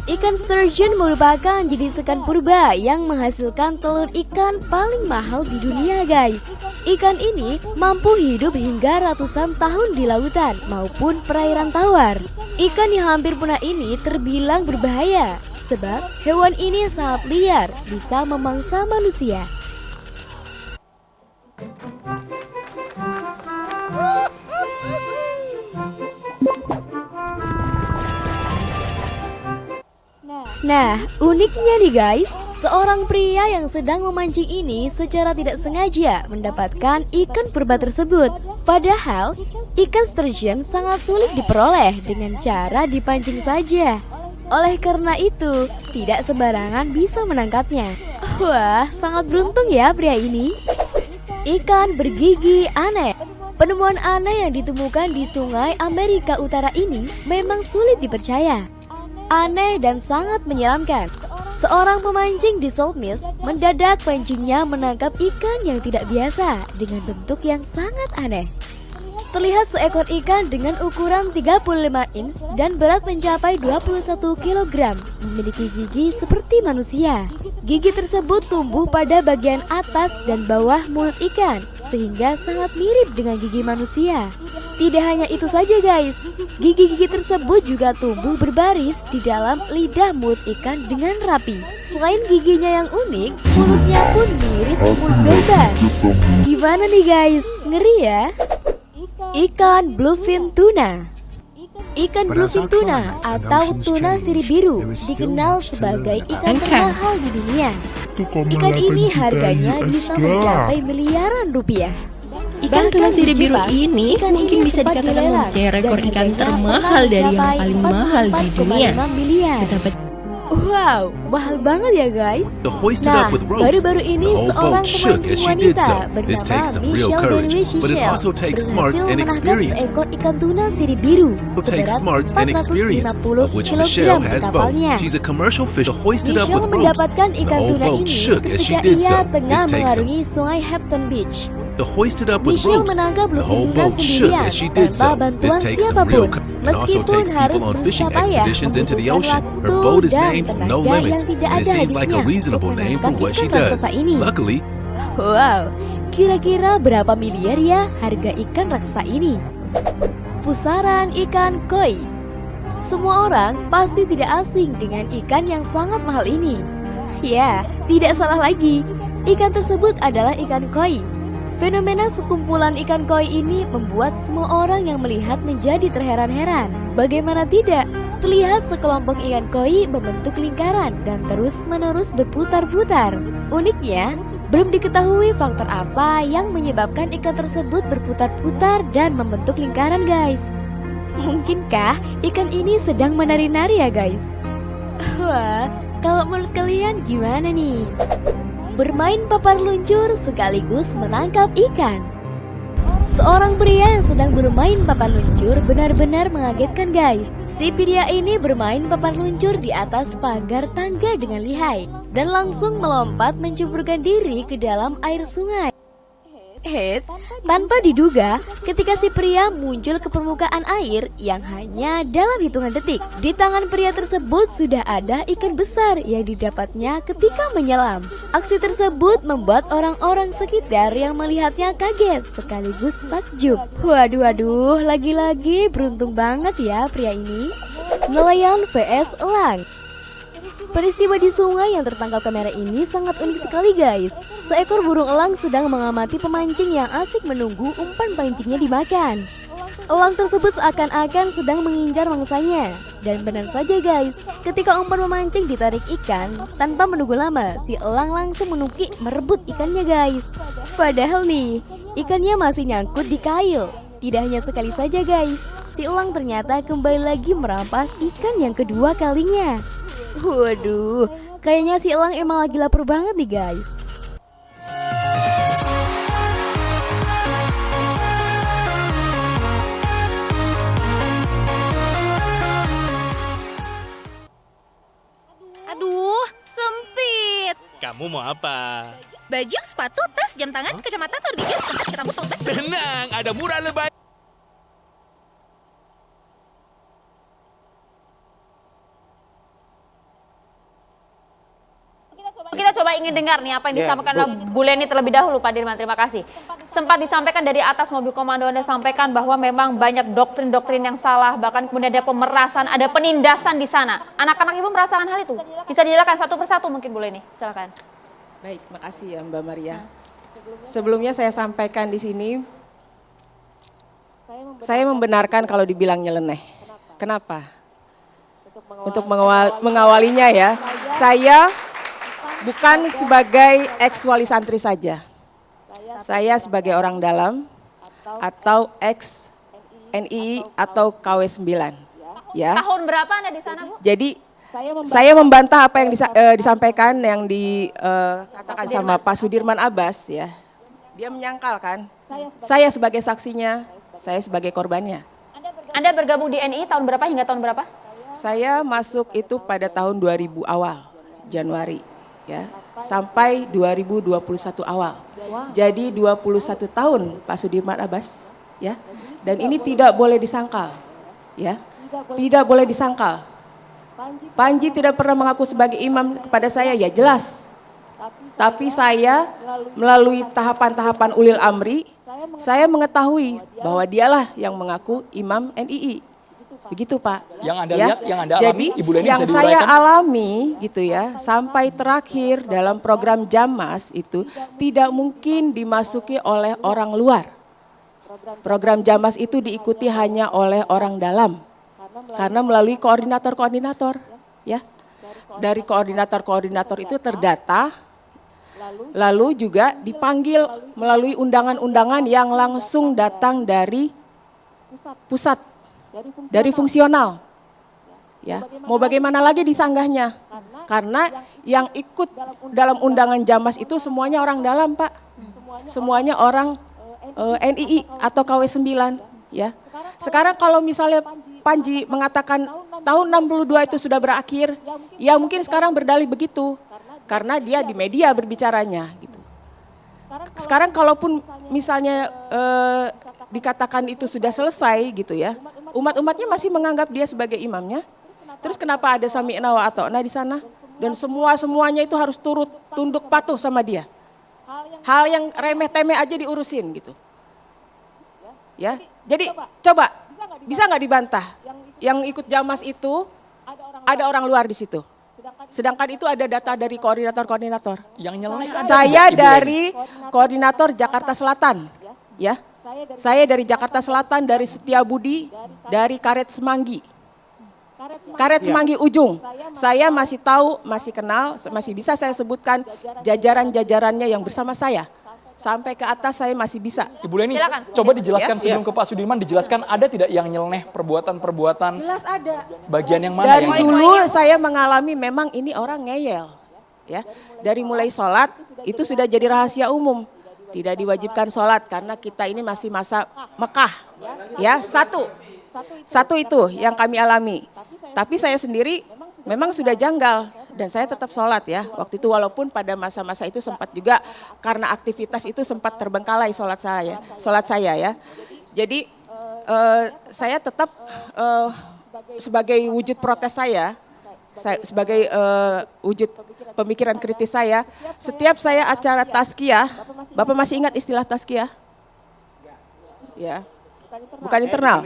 Ikan sturgeon merupakan jenis ikan purba yang menghasilkan telur ikan paling mahal di dunia guys. Ikan ini mampu hidup hingga ratusan tahun di lautan maupun perairan tawar. Ikan yang hampir punah ini terbilang berbahaya sebab hewan ini sangat liar, bisa memangsa manusia. Nah, uniknya nih guys, seorang pria yang sedang memancing ini secara tidak sengaja mendapatkan ikan purba tersebut. Padahal, ikan sturgeon sangat sulit diperoleh dengan cara dipancing saja. Oleh karena itu, tidak sembarangan bisa menangkapnya. Wah, sangat beruntung ya pria ini. Ikan bergigi aneh. Penemuan aneh yang ditemukan di sungai Amerika Utara ini memang sulit dipercaya. Aneh dan sangat menyeramkan. Seorang pemancing di South Miss mendadak pancingnya menangkap ikan yang tidak biasa dengan bentuk yang sangat aneh. Terlihat seekor ikan dengan ukuran 35 inch dan berat mencapai 21 kg, memiliki gigi seperti manusia. Gigi tersebut tumbuh pada bagian atas dan bawah mulut ikan, sehingga sangat mirip dengan gigi manusia. Tidak hanya itu saja guys, gigi-gigi tersebut juga tumbuh berbaris di dalam lidah mulut ikan dengan rapi. Selain giginya yang unik, mulutnya pun mirip mulut domba. Gimana nih guys, ngeri ya? Ikan bluefin tuna. Ikan bluefin tuna atau tuna sirip biru dikenal sebagai ikan termahal di dunia. Ikan ini harganya bisa mencapai miliaran rupiah. Ikan tuna sirip biru ini mungkin bisa dikatakan mempunyai rekor ikan termahal dari yang paling mahal di dunia. Wow, mahal banget ya guys. Nah, baru-baru ini seorang pemancing wanita bernama Michelle Denwichel berhasil menangkap seekor ikan tuna sirip biru seberat 450 kg di kapalnya. Michelle mendapatkan ikan tuna ini ketika ia tengah mengarungi sungai Hampton Beach. Michelle menangkap bluefin tuna sendirian tanpa bantuan siapapun, meskipun harus bersusah payah membutuhkan waktu dan tenaga yang tidak ada habisnya untuk menangkap ikan raksasa ini. Wow, kira-kira berapa miliar ya harga ikan raksasa ini? Pusaran ikan koi. Semua orang pasti tidak asing dengan ikan yang sangat mahal ini. Ya, tidak salah lagi, ikan tersebut adalah ikan koi. Fenomena sekumpulan ikan koi ini membuat semua orang yang melihat menjadi terheran-heran. Bagaimana tidak, terlihat sekelompok ikan koi membentuk lingkaran dan terus-menerus berputar-putar. Uniknya, belum diketahui faktor apa yang menyebabkan ikan tersebut berputar-putar dan membentuk lingkaran guys. Mungkinkah ikan ini sedang menari-nari ya guys? Wah, kalau menurut kalian gimana nih? Bermain papan luncur sekaligus menangkap ikan. Seorang pria yang sedang bermain papan luncur benar-benar mengagetkan guys. Si pria ini bermain papan luncur di atas pagar tangga dengan lihai dan langsung melompat menceburkan diri ke dalam air sungai. Eits, tanpa diduga, ketika si pria muncul ke permukaan air yang hanya dalam hitungan detik, di tangan pria tersebut sudah ada ikan besar yang didapatnya ketika menyelam. Aksi tersebut membuat orang-orang sekitar yang melihatnya kaget sekaligus takjub. Waduh, lagi-lagi beruntung banget ya pria ini. Nelayan vs elang. Peristiwa di sungai yang tertangkap kamera ini sangat unik sekali guys. Seekor burung elang sedang mengamati pemancing yang asik menunggu umpan pancingnya dimakan. Elang tersebut seakan-akan sedang mengincar mangsanya. Dan benar saja guys, ketika umpan memancing ditarik ikan, tanpa menunggu lama, si elang langsung menukik merebut ikannya guys. Padahal nih, ikannya masih nyangkut di kail. Tidak hanya sekali saja guys, si elang ternyata kembali lagi merampas ikan yang kedua kalinya. Waduh, kayaknya si elang emang lagi lapar banget nih guys. Aduh, sempit. Kamu mau apa? Baju, sepatu, tas, jam tangan, kacamata, cardigan, tempat rambut, topeng. Tenang, ada murah lebay. Kita coba ingin dengar nih apa yang disampaikan oleh Bu Leni terlebih dahulu, Pak Dirman. Terima kasih. Sempat disampaikan dari atas mobil komando, Anda sampaikan bahwa memang banyak doktrin-doktrin yang salah, bahkan kemudian ada pemerasan, ada penindasan di sana. Anak-anak Ibu merasakan hal itu? Bisa dijelaskan satu persatu mungkin Bu Leni, silakan. Baik, makasih ya Mbak Maria. Sebelumnya saya sampaikan di sini, saya membenarkan kalau dibilang nyeleneh. Kenapa? Untuk mengawalinya ya, saya bukan sebagai ex-wali santri saja. Saya sebagai orang dalam atau ex-NII atau KW9. Ya. Tahun berapa Anda di sana, Bu? Jadi saya membantah apa yang disampaikan yang dikatakan sama Pak Sudirman Abbas ya. Dia menyangkal kan. Saya sebagai saksinya, saya sebagai korbannya. Anda bergabung di NII tahun berapa hingga tahun berapa? Saya masuk itu pada tahun 2000 awal, Januari. Ya, sampai 2021 awal. Jadi 21 tahun Pak Sudirman Abbas, ya. Dan ini tidak boleh disangkal, ya. Tidak boleh disangkal. Panji tidak pernah mengaku sebagai imam kepada saya, ya jelas. Tapi saya melalui tahapan-tahapan ulil amri, saya mengetahui bahwa dialah yang mengaku imam NII. Begitu Pak. Yang Anda ya? lihat, yang Anda jadi, alami, Ibu Leni yang bisa saya diuraikan? alami gitu ya, sampai terakhir dalam program Jamas itu tidak mungkin dimasuki oleh orang luar. Program Jamas itu diikuti hanya oleh orang dalam. Karena melalui koordinator-koordinator ya. Dari koordinator-koordinator itu terdata, lalu juga dipanggil melalui undangan-undangan yang langsung datang dari pusat. Dari fungsional, ya. Mau bagaimana lagi disanggahnya? Karena yang ikut dalam undangan Jamas itu semuanya orang dalam, Pak. Semuanya orang NII atau KW9, ya. Sekarang kalau misalnya Panji mengatakan tahun 62 itu sudah berakhir, ya mungkin sekarang berdalih begitu, karena dia di media berbicaranya, gitu. Sekarang kalaupun misalnya dikatakan itu sudah selesai, gitu ya. Umat-umatnya masih menganggap dia sebagai imamnya. Terus kenapa ada sami'na wa ata'na di sana? Dan semuanya itu harus turut tunduk patuh sama dia. Hal yang remeh-temeh aja diurusin gitu. Ya. Jadi coba bisa nggak dibantah? Yang ikut Jamas itu ada orang luar di situ. Sedangkan itu ada data dari koordinator-koordinator. Yang nyeleneh ada saya tidak, Ibu dari Leni? koordinator Jakarta Selatan, ya. Saya dari Jakarta Selatan, dari Setiabudi, dari Karet Semanggi. Karet Semanggi ujung. Saya masih tahu, masih kenal, masih bisa saya sebutkan jajaran-jajarannya yang bersama saya. Sampai ke atas saya masih bisa. Ibu Leni, coba dijelaskan sebelum ke Pak Sudirman, dijelaskan ada tidak yang nyeleneh perbuatan-perbuatan? Jelas ada. Bagian yang mana? Dari dulu saya mengalami memang ini orang ngeyel. Ya, dari mulai sholat itu sudah jadi rahasia umum. Tidak diwajibkan sholat karena kita ini masih masa Mekah. Ya, satu itu yang kami alami. Tapi saya sendiri memang sudah janggal dan saya tetap sholat ya. Waktu itu walaupun pada masa-masa itu sempat juga karena aktivitas itu sempat terbengkalai sholat saya ya. Jadi saya tetap sebagai wujud protes saya sebagai wujud pemikiran kritis saya, setiap saya acara tazkiyah, Bapak masih ingat istilah tazkiyah? Ya, bukan internal.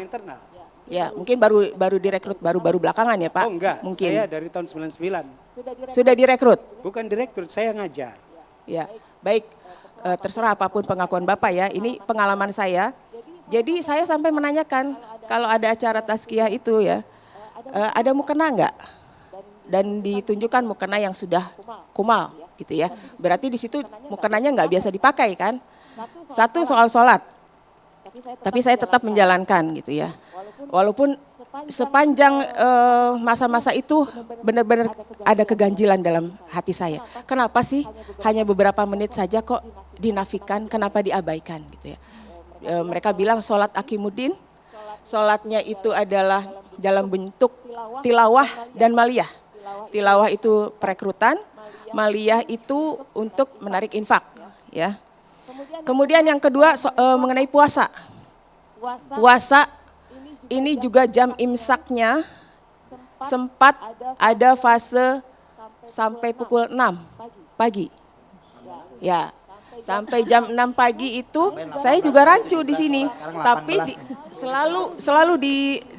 Ya, mungkin baru direkrut baru belakangan ya Pak? Oh enggak, mungkin. saya dari tahun 99. Sudah direkrut? Bukan direkrut, saya ngajar. Ya, baik, terserah apapun pengakuan Bapak ya, ini pengalaman saya. Jadi saya sampai menanyakan kalau ada acara tazkiyah itu ya, ada mukena enggak? Dan ditunjukkan mukena yang sudah kumal gitu ya. Berarti di situ mukenanya enggak biasa dipakai kan? Satu soal sholat. Tapi saya tetap menjalankan gitu ya. Walaupun sepanjang masa-masa itu benar-benar ada keganjilan dalam hati saya. Kenapa sih hanya beberapa menit saja kok dinafikan, kenapa diabaikan gitu ya. Mereka bilang sholat akimuddin, sholatnya itu adalah dalam bentuk tilawah dan maliyah. Tilawah itu perekrutan, maliyah itu untuk menarik infak ya. Kemudian yang kedua mengenai puasa. Puasa ini juga jam imsaknya sempat ada fase sampai pukul 6 pagi. Ya, sampai jam 6 pagi itu saya juga rancu di sini. Tapi selalu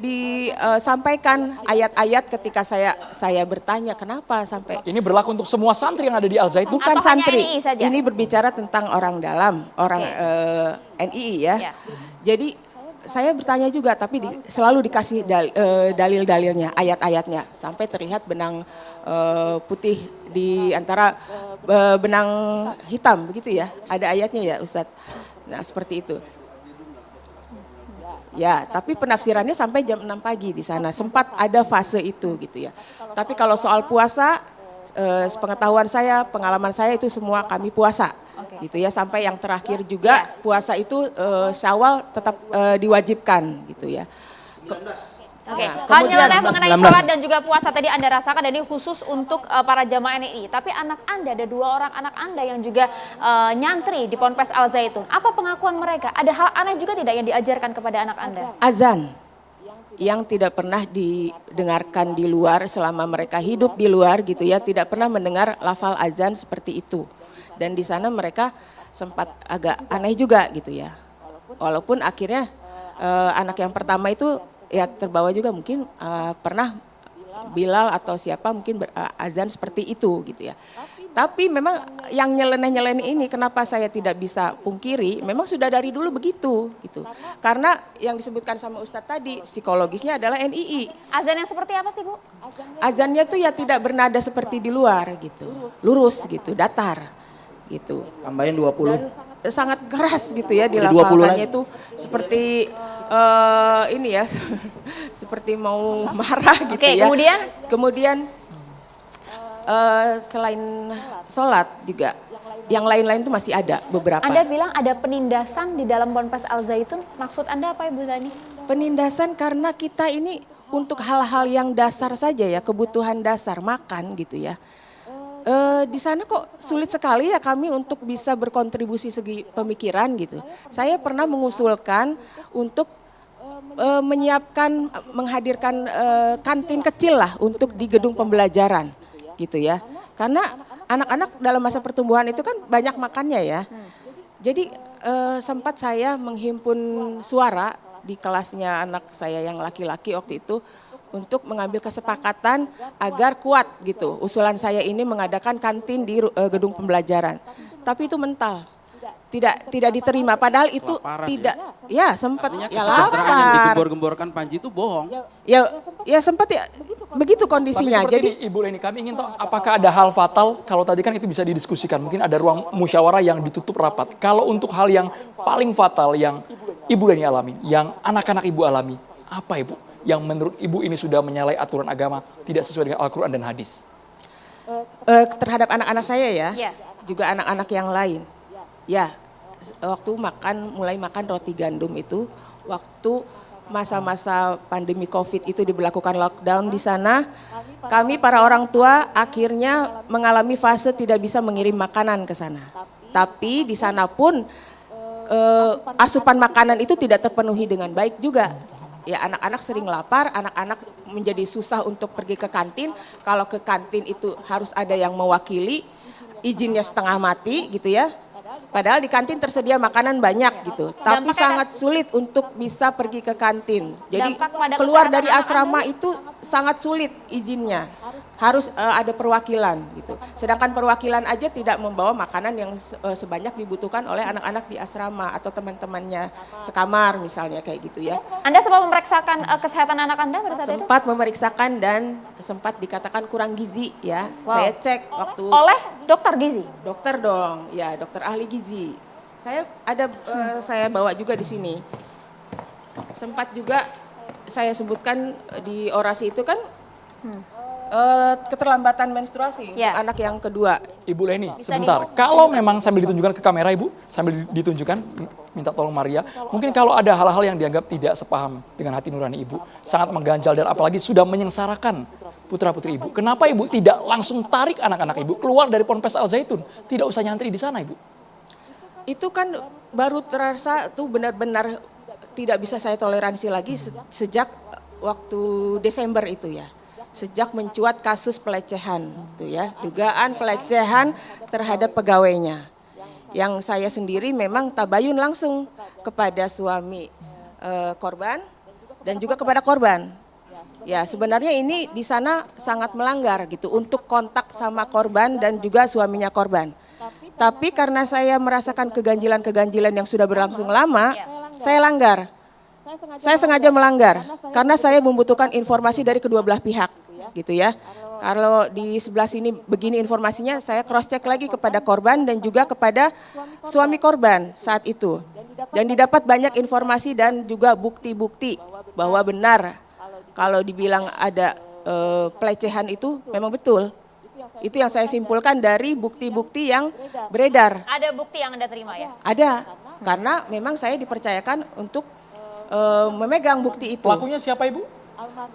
disampaikan ayat-ayat ketika saya bertanya kenapa sampai. Ini berlaku untuk semua santri yang ada di Al Zaid? Bukan santri, ini berbicara tentang orang dalam, orang NII ya. Jadi saya bertanya juga, tapi selalu dikasih dalil-dalilnya, ayat-ayatnya, sampai terlihat benang putih di antara benang hitam, begitu ya? Ada ayatnya ya, Ustadz. Nah, seperti itu. Ya, tapi penafsirannya sampai jam 6 pagi di sana, sempat ada fase itu, gitu ya. Tapi kalau soal puasa, sepengetahuan saya, pengalaman saya itu semua kami puasa. Gitu ya, sampai yang terakhir juga puasa itu Syawal tetap diwajibkan gitu ya. Oke, hal nyeleneh mengenai sholat dan juga puasa tadi Anda rasakan, dan ini khusus untuk para jamaah NII. Tapi anak Anda, ada 2 orang anak Anda yang juga nyantri di Ponpes Al Zaitun. Apa pengakuan mereka? Ada hal aneh juga tidak yang diajarkan kepada anak Anda? Azan yang tidak pernah didengarkan di luar selama mereka hidup di luar gitu ya, tidak pernah mendengar lafal azan seperti itu. Dan di sana mereka sempat agak aneh juga gitu ya. Walaupun akhirnya anak yang pertama itu ya terbawa juga, mungkin pernah Bilal atau siapa mungkin azan seperti itu gitu ya. Tapi memang yang nyeleneh-nyeleneh ini kenapa saya tidak bisa pungkiri, memang sudah dari dulu begitu gitu. Karena yang disebutkan sama Ustadz tadi, psikologisnya adalah NII. Azan yang seperti apa sih Bu? Azannya tuh ya tidak bernada seperti di luar gitu, lurus gitu, datar gitu. Tambahin 20. Dan sangat keras gitu ya dilafalkannya itu seperti ini ya, seperti mau marah gitu ya. Kemudian selain sholat juga, yang lain-lain itu masih ada beberapa. Anda bilang ada penindasan di dalam Ponpes Al Zaitun, maksud Anda apa Ibu Zani? Penindasan karena kita ini untuk hal-hal yang dasar saja ya, kebutuhan dasar, makan gitu ya. Di sana kok sulit sekali ya kami untuk bisa berkontribusi segi pemikiran gitu. Saya pernah mengusulkan untuk menyiapkan, menghadirkan kantin kecil lah untuk di gedung pembelajaran gitu ya. Karena anak-anak dalam masa pertumbuhan itu kan banyak makannya ya. Jadi sempat saya menghimpun suara di kelasnya anak saya yang laki-laki waktu itu untuk mengambil kesepakatan agar kuat gitu. Usulan saya ini mengadakan kantin di gedung pembelajaran. Tapi itu mental. Tidak diterima, padahal itu tidak ya sempat ya lapar. Yang digembor-gemborkan Panji itu bohong. Ya sempat ya begitu kondisinya. Jadi Ibu Leni, kami ingin tahu apakah ada hal fatal, kalau tadi kan itu bisa didiskusikan, mungkin ada ruang musyawarah yang ditutup rapat. Kalau untuk hal yang paling fatal yang Ibu Leni alami, yang anak-anak Ibu alami, apa Ibu? Yang menurut Ibu ini sudah menyalahi aturan agama, tidak sesuai dengan Al-Quran dan hadis? Terhadap anak-anak saya ya, juga anak-anak yang lain. Ya, waktu mulai makan roti gandum itu, waktu masa-masa pandemi COVID itu diberlakukan lockdown di sana, kami para orang tua akhirnya mengalami fase tidak bisa mengirim makanan ke sana. Tapi di sana pun asupan makanan itu tidak terpenuhi dengan baik juga. Ya, anak-anak sering lapar, anak-anak menjadi susah untuk pergi ke kantin. Kalau ke kantin itu harus ada yang mewakili, izinnya setengah mati gitu ya. Padahal di kantin tersedia makanan banyak gitu, tapi sangat sulit untuk bisa pergi ke kantin. Jadi keluar dari asrama itu sangat sulit izinnya, harus ada perwakilan gitu. Sedangkan perwakilan aja tidak membawa makanan yang sebanyak dibutuhkan oleh anak-anak di asrama atau teman-temannya sekamar misalnya kayak gitu ya. Anda sempat memeriksakan kesehatan anak Anda pada saat itu? Sempat memeriksakan dan sempat dikatakan kurang gizi ya. Wow. Saya cek waktu oleh dokter gizi. Dokter dong, ya dokter ahli gizi. Saya ada saya bawa juga di sini. Sempat juga saya sebutkan di orasi itu kan keterlambatan menstruasi untuk anak yang kedua. Ibu Leni, sebentar. Kalau memang sambil ditunjukkan ke kamera Ibu, sambil ditunjukkan, minta tolong Maria. Mungkin kalau ada hal-hal yang dianggap tidak sepaham dengan hati nurani Ibu, sangat mengganjal dan apalagi sudah menyengsarakan putra-putri Ibu. Kenapa Ibu tidak langsung tarik anak-anak Ibu keluar dari Ponpes Al Zaitun? Tidak usah nyantri di sana Ibu. Itu kan baru terasa tuh benar-benar tidak bisa saya toleransi lagi sejak waktu Desember itu ya. Sejak mencuat kasus pelecehan itu ya, dugaan pelecehan terhadap pegawainya. Yang saya sendiri memang tabayun langsung kepada suami korban dan juga kepada korban. Ya, sebenarnya ini di sana sangat melanggar gitu untuk kontak sama korban dan juga suaminya korban. Tapi karena saya merasakan keganjilan-keganjilan yang sudah berlangsung lama, saya langgar. Saya sengaja melanggar karena saya membutuhkan informasi dari kedua belah pihak, gitu ya. Kalau di sebelah sini begini informasinya, saya cross check lagi kepada korban dan juga kepada suami korban saat itu. Dan didapat banyak informasi dan juga bukti-bukti bahwa benar kalau dibilang ada pelecehan itu memang betul. Itu yang saya simpulkan dari bukti-bukti yang beredar. Ada bukti yang Anda terima ya? Ada, karena memang saya dipercayakan untuk memegang bukti itu. Pelakunya siapa Ibu?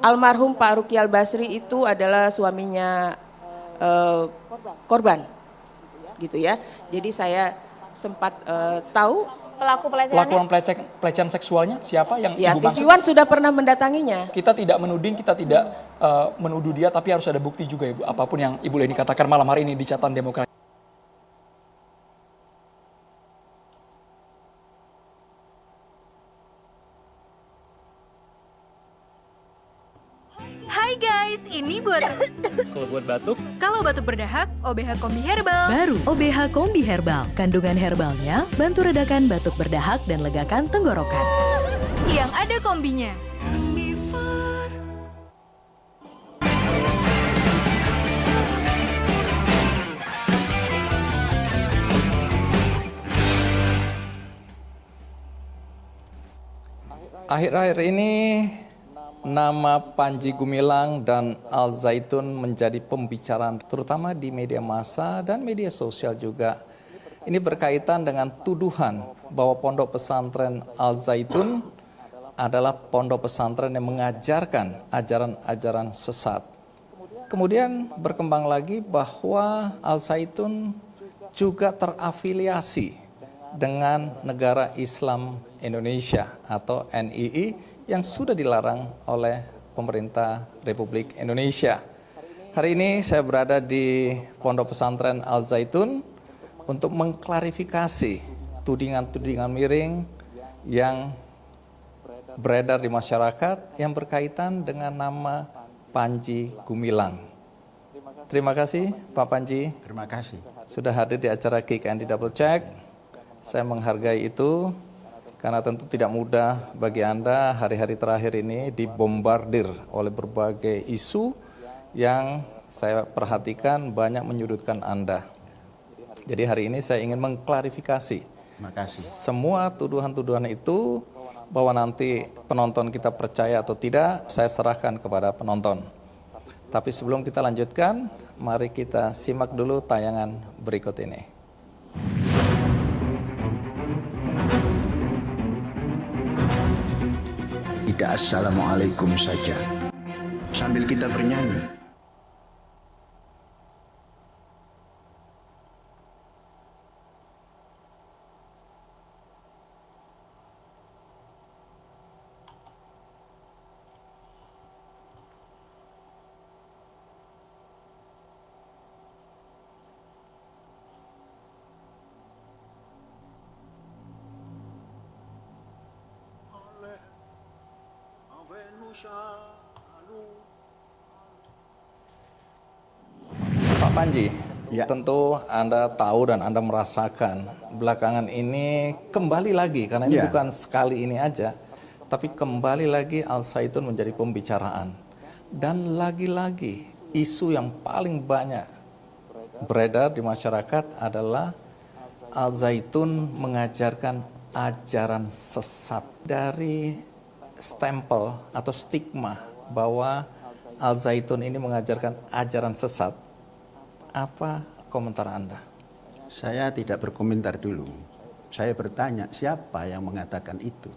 Almarhum Pak Ruki Al Basri itu adalah suaminya korban, gitu ya. Jadi saya sempat tahu pelaku pelakuan pelecehan seksualnya siapa yang ya, Ibu maksud? TV One sudah pernah mendatanginya. Kita tidak menuding, kita tidak menuduh dia, tapi harus ada bukti juga Ibu. Apapun yang Ibu Leni katakan malam hari ini di Catatan Demokrasi. Hai guys, ini buat Kalau buat batuk? kalau batuk berdahak, OBH Kombi Herbal. Baru OBH Kombi Herbal. Kandungan herbalnya bantu redakan batuk berdahak dan legakan tenggorokan. Yang ada kombinya. Akhir-akhir ini nama Panji Gumilang dan Al Zaitun menjadi pembicaraan terutama di media massa dan media sosial juga. Ini berkaitan dengan tuduhan bahwa pondok pesantren Al Zaitun adalah pondok pesantren yang mengajarkan ajaran-ajaran sesat. Kemudian berkembang lagi bahwa Al Zaitun juga terafiliasi dengan Negara Islam Indonesia atau NII yang sudah dilarang oleh pemerintah Republik Indonesia. Hari ini saya berada di Pondok Pesantren Al Zaitun untuk mengklarifikasi tudingan-tudingan miring yang beredar di masyarakat yang berkaitan dengan nama Panji Gumilang. Terima kasih Pak Panji. Terima kasih. Sudah hadir di acara Kick and Double Check. Saya menghargai itu. Karena tentu tidak mudah bagi Anda hari-hari terakhir ini dibombardir oleh berbagai isu yang saya perhatikan banyak menyudutkan Anda. Jadi hari ini saya ingin mengklarifikasi semua tuduhan-tuduhan itu bahwa nanti penonton kita percaya atau tidak, saya serahkan kepada penonton. Tapi sebelum kita lanjutkan, mari kita simak dulu tayangan berikut ini. tidak assalamualaikum saja sambil kita bernyanyi. Pak Panji, tentu Anda tahu dan Anda merasakan belakangan ini kembali lagi, karena ini bukan sekali ini aja, tapi kembali lagi Al Zaitun menjadi pembicaraan. Dan lagi-lagi isu yang paling banyak beredar di masyarakat adalah Al Zaitun mengajarkan ajaran sesat. Dari stempel atau stigma bahwa Al Zaitun ini mengajarkan ajaran sesat, apa komentar Anda? Saya tidak berkomentar dulu. Saya bertanya siapa yang mengatakan itu.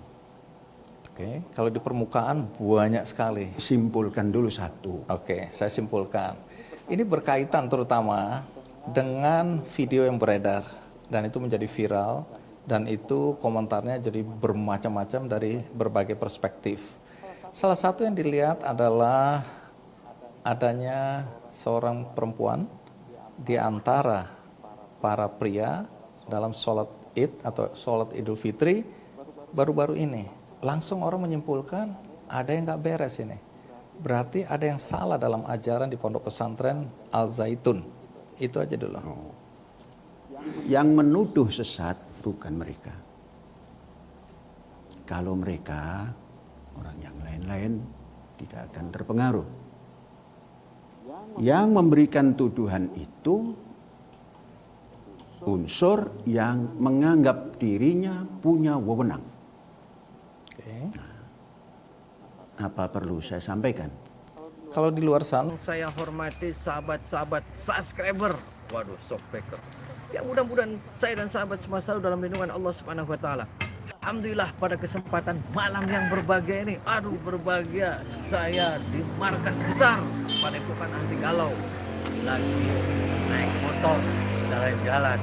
Oke, kalau di permukaan banyak sekali. Simpulkan dulu satu. Oke, saya simpulkan. Ini berkaitan terutama dengan video yang beredar dan itu menjadi viral dan itu komentarnya jadi bermacam-macam dari berbagai perspektif. Salah satu yang dilihat adalah adanya seorang perempuan di antara para pria dalam sholat Id atau sholat Idul Fitri baru-baru ini. Langsung orang menyimpulkan ada yang nggak beres ini. Berarti ada yang salah dalam ajaran di pondok pesantren Al Zaitun. Itu aja dulu. Yang menuduh sesat bukan mereka. Kalau mereka, orang yang lain-lain tidak akan terpengaruh. Yang memberikan tuduhan itu unsur yang menganggap dirinya punya wewenang. Apa perlu saya sampaikan? Kalau di luar sana, saya hormati sahabat-sahabat subscriber, waduh, shopbacker. Ya mudah-mudahan saya dan sahabat semua selalu dalam lindungan Allah Subhanahu Wa Taala. Alhamdulillah pada kesempatan malam yang berbahagia ini, aduh berbahagia saya di markas besar Padepokan Anti Galau. Lagi naik motor jalan-jalan,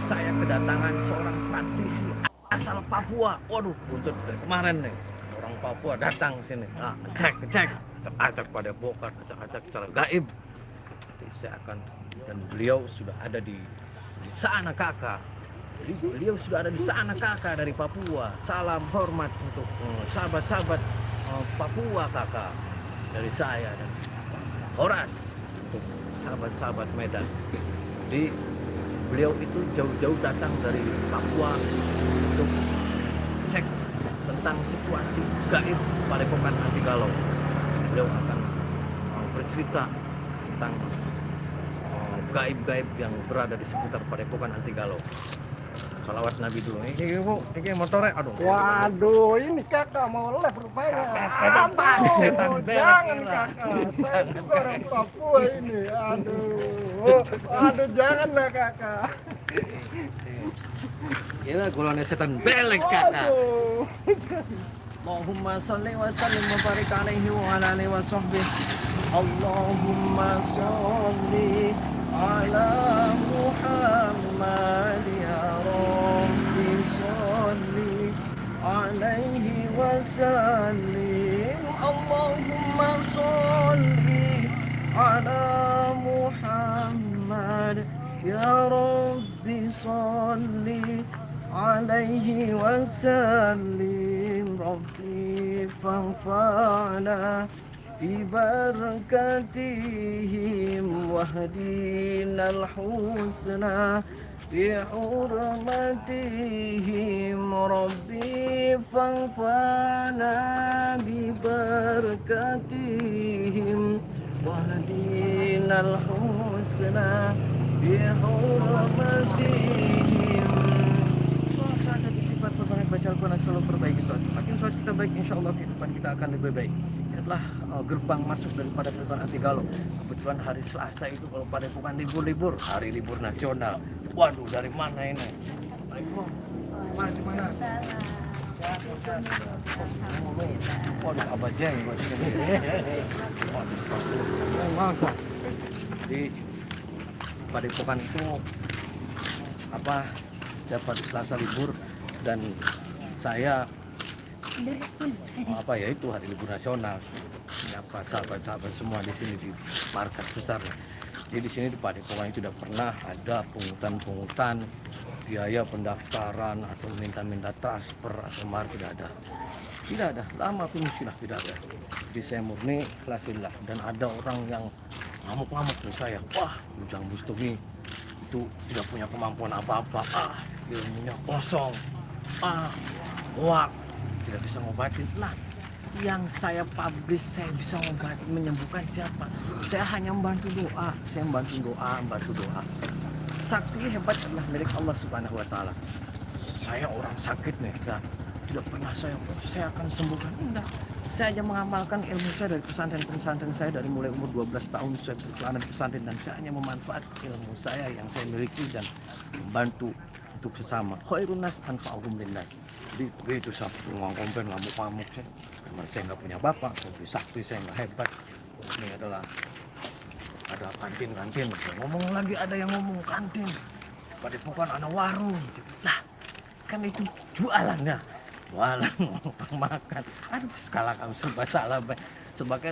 saya kedatangan seorang praktisi asal Papua. Waduh, buntut dari kemarin nih. Orang Papua datang sini, cek, acak-acak Padepokan, acak-acak secara gaib. Jadi saya akan, dan beliau sudah ada di sana kakak. Jadi beliau sudah ada di sana kakak dari Papua. Salam hormat untuk sahabat-sahabat Papua kakak dari saya dan Horas untuk sahabat-sahabat Medan. Jadi beliau itu jauh-jauh datang dari Papua untuk cek tentang situasi gaib Padepokan Anti Galau. Beliau akan bercerita tentang gaib-gaib yang berada di sekitar Padepokan Anti Galau. Salawat Nabi dulu. Ini bu, ini motornya, aduh. Waduh, ini kakak mau live rupanya. Jangan kakak, saya juga orang Papua ini. Aduh, janganlah kakak. Ini golongan setan belek kakak. Allahumma salli wa sallim wa barik alaihi wa ala alihi wa sahbihi. Allahumma salli ala Muhammad ya Rabbi salli alaihi wa sallim. Allahumma salli ala Muhammad ya Rabbi salli alaihi wa sallim. Rabbi fanfa'na ببركتهم واهدنا الحسنى بحرمتهم ربي فانفعنا ببركتهم واهدنا الحسنى بحرمتهم. Sifat perbanyak baca Al-Quran selalu perbaiki sholat. Semakin sholat kita baik, insya Allah kehidupan kita akan lebih baik. Ini adalah gerbang masuk daripada Padepokan Anti Galau. Kebetulan hari Selasa itu kalau Padepokan libur-libur, hari libur nasional. Waduh, dari mana ini? Assalamualaikum. Gimana? Waduh, apa jenggot ini. Memang di Padepokan itu setiap hari Selasa libur dan saya itu hari libur nasional. Sahabat-sahabat semua di sini di markas besar. Jadi di sini di Padepokan itu tidak pernah ada pungutan biaya pendaftaran atau minta transfer atau mahar, tidak ada. Tidak ada, lama pun sudah tidak ada. Jadi saya murni ikhlas-lillah. Dan ada orang yang ngamuk-ngamuk ke saya, wah Ujang Bustami itu tidak punya kemampuan apa-apa, ilmunya kosong, wak, tidak bisa ngobatin. Nah, yang saya publish, saya bisa ngobatin, menyembuhkan siapa? Saya hanya membantu doa, membantu doa. Sakti hebat adalah milik Allah Subhanahu wa Ta'ala. Saya orang sakit nih, dan tidak pernah saya akan sembuhkan. Enggak. Saya hanya mengamalkan ilmu saya dari pesantren-pesantren saya dari mulai umur 12 tahun saya berkelana di pesantren, dan saya hanya memanfaatkan ilmu saya yang saya miliki dan membantu untuk sesama. Khairun nas anfa'uhum linnas. Jadi begitu saya ngomong komplain ngamuk-ngamuk saya nggak punya bapak, lebih sakti, saya nggak hebat. Ini adalah ada kantin, ngomong lagi, ada yang ngomong kantin, Padepokan ada warung. Nah, kan itu jualan ya, jualan makan. Aduh, skala kamu serba salah, sebagai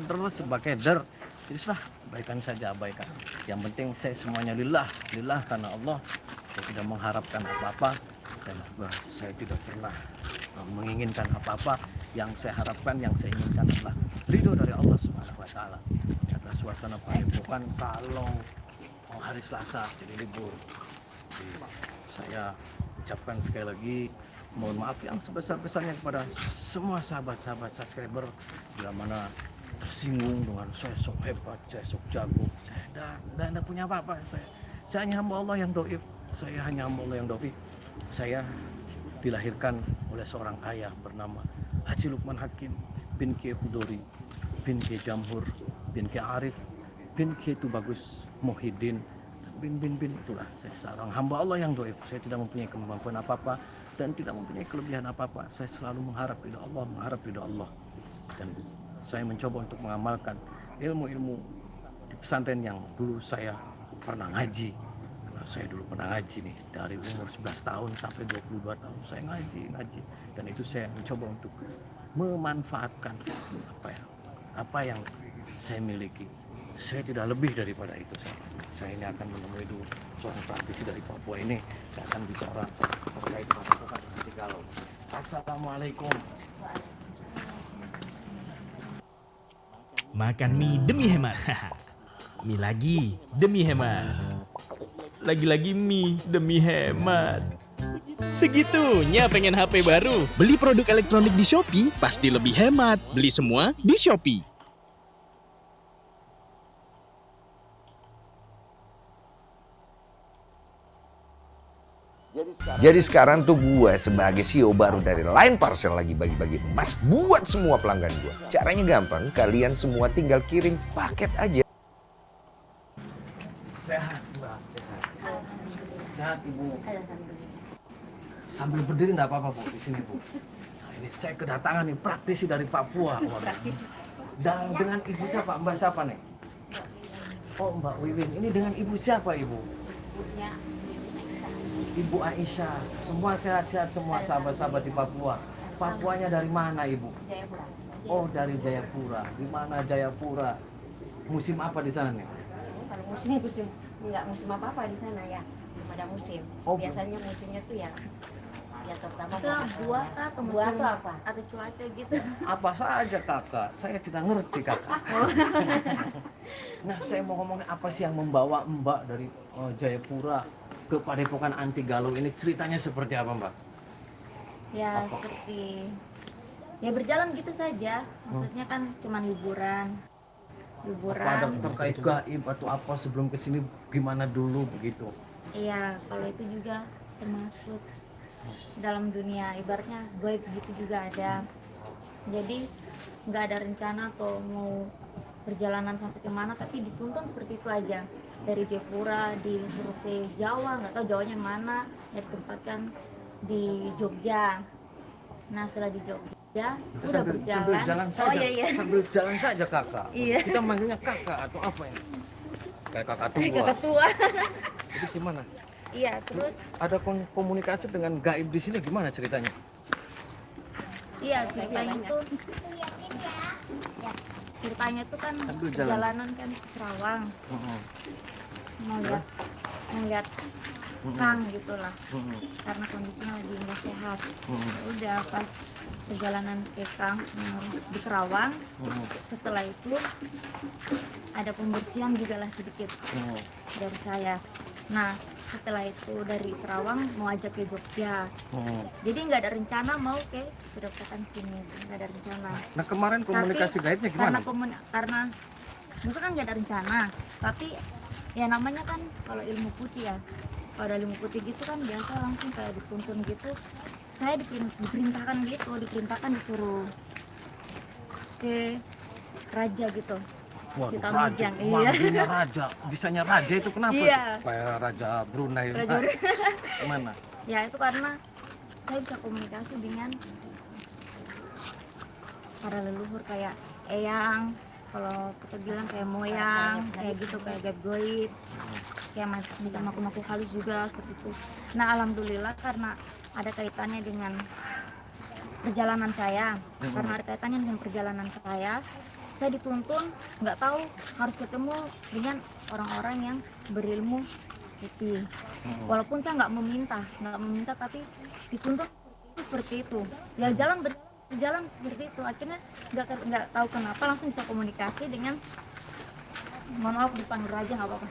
keder. Jadi sudah, abaikan saja, abaikan. Yang penting saya semuanya lillah karena Allah. Saya tidak mengharapkan apa-apa dan juga saya tidak pernah menginginkan apa-apa. Yang saya harapkan, yang saya inginkan adalah ridho dari Allah Subhanahu wa Ta'ala. Ada suasana Padepokan kalau hari Selasa jadi libur. Jadi saya ucapkan sekali lagi mohon maaf yang sebesar-besarnya kepada semua sahabat-sahabat subscriber bila mana tersinggung dengan saya sok hebat, saya sok jago, saya tidak punya apa-apa. Saya hanya hamba Allah yang doif. Saya dilahirkan oleh seorang ayah bernama Haji Lukman Hakim bin Kiai Hudori bin Kiai Jamhur bin Kiai Arif bin Kiai Tubagus Muhyiddin bin itulah saya seorang hamba Allah yang doif. Saya tidak mempunyai kemampuan apa-apa dan tidak mempunyai kelebihan apa-apa. Saya selalu mengharap ridha Allah, dan saya mencoba untuk mengamalkan ilmu-ilmu di pesantren yang dulu saya pernah ngaji. Karena saya dulu pernah ngaji nih dari umur 11 tahun sampai 22 tahun saya ngaji, dan itu saya mencoba untuk memanfaatkan apa yang saya miliki. Saya tidak lebih daripada itu. Saya ini akan menemui dulu seorang praktisi dari Papua ini. Saya akan bicara terkait Padepokan Anti Galau. Assalamualaikum. Makan mie demi hemat. Mie lagi demi hemat. Lagi-lagi mie demi hemat. Segitunya pengen HP baru. Beli produk elektronik di Shopee pasti lebih hemat. Beli semua di Shopee. Jadi sekarang tuh gue sebagai CEO baru dari Line Parcel lagi bagi-bagi emas buat semua pelanggan gue. Caranya gampang, kalian semua tinggal kirim paket aja. Sehat, Mbak. Sehat, Ibu. Sambil berdiri enggak apa-apa, Bu, di sini, Bu. Nah, ini saya kedatangan nih praktisi dari Papua. Praktisi. Dan dengan ibu siapa? Mbak siapa nih? Oh, Mbak Wiwin. Ini dengan ibu siapa, Ibu? Ibu Aisyah. Semua sehat-sehat semua sahabat-sahabat di Papua. Papuanya dari mana, Ibu? Jayapura. Oh, dari Jayapura. Di mana Jayapura? Musim apa di sana nih? Kalau musim nggak musim apa-apa di sana ya. Belum ada musim. Oh, biasanya musimnya tuh ya terutama buah atau buah musim atau apa? atau cuaca gitu. Apa saja kakak, saya tidak ngerti kakak. Nah, saya mau ngomongin apa sih yang membawa Mbak dari Jayapura ke Padepokan Anti Galau ini, ceritanya seperti apa, Mbak? Ya seperti ya berjalan gitu saja. Maksudnya kan cuma liburan. Apa ada terkait gaib atau apa sebelum kesini gimana dulu begitu? Iya, kalau itu juga termasuk dalam dunia ibaratnya gaib gitu juga ada. Jadi nggak ada rencana atau mau perjalanan sampai kemana, tapi dituntun seperti itu aja. Dari Jayapura disuruh ke Jawa, nggak tahu Jawanya mana, ya ditempatkan di Jogja. Nah setelah di Jogja udah berjalan. Sambil jalan saja. Oh iya. Sambil jalan saja kakak. Iya. Kita manggilnya kakak atau apa ya? Kayak kakak tua. Kakak tua. Jadi gimana? Iya terus. Ada komunikasi dengan gaib di sini gimana ceritanya? Iya ceritanya itu. Ceritanya itu kan perjalanan kan ke Kerawang. Mau lihat Kang gitulah, karena kondisinya lagi nggak sehat. Udah pas perjalanan ke Kang di Kerawang, setelah itu ada pembersihan juga lah sedikit dari saya. Nah setelah itu dari Kerawang mau ajak ke Jogja, jadi nggak ada rencana mau ke kedokteran sini, nggak ada rencana. Nah kemarin komunikasi gaibnya gimana? Karena maksudnya kan nggak ada rencana, tapi ya namanya kan kalau ilmu putih ya, kalau ada ilmu putih gitu kan biasa langsung kayak dituntun gitu. Saya diperintahkan disuruh ke raja gitu. Waduh, Kita raja, Mujang, manggilnya raja, bisanya raja itu kenapa? Iya. Kayak raja Brunei. Raja Brunei. Gimana? Ya itu karena saya bisa komunikasi dengan para leluhur kayak eyang, kalau kita bilang kayak moyang, kayak gitu, kayak gaib goib, kayak macam makhluk halus juga seperti itu. Nah alhamdulillah karena ada kaitannya dengan perjalanan saya, saya dituntun nggak tahu harus ketemu dengan orang-orang yang berilmu putih. Walaupun saya nggak meminta tapi dituntun seperti itu. Ya berjalan seperti itu. Akhirnya nggak tahu kenapa langsung bisa komunikasi dengan, mohon maaf dipanggil raja nggak apa-apa.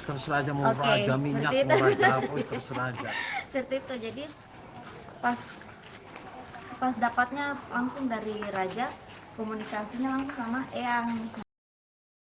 Terserah aja mau raja minyak, mau raja apa, terserah aja. Seperti itu. Jadi pas dapatnya langsung dari raja, komunikasinya langsung sama eyang.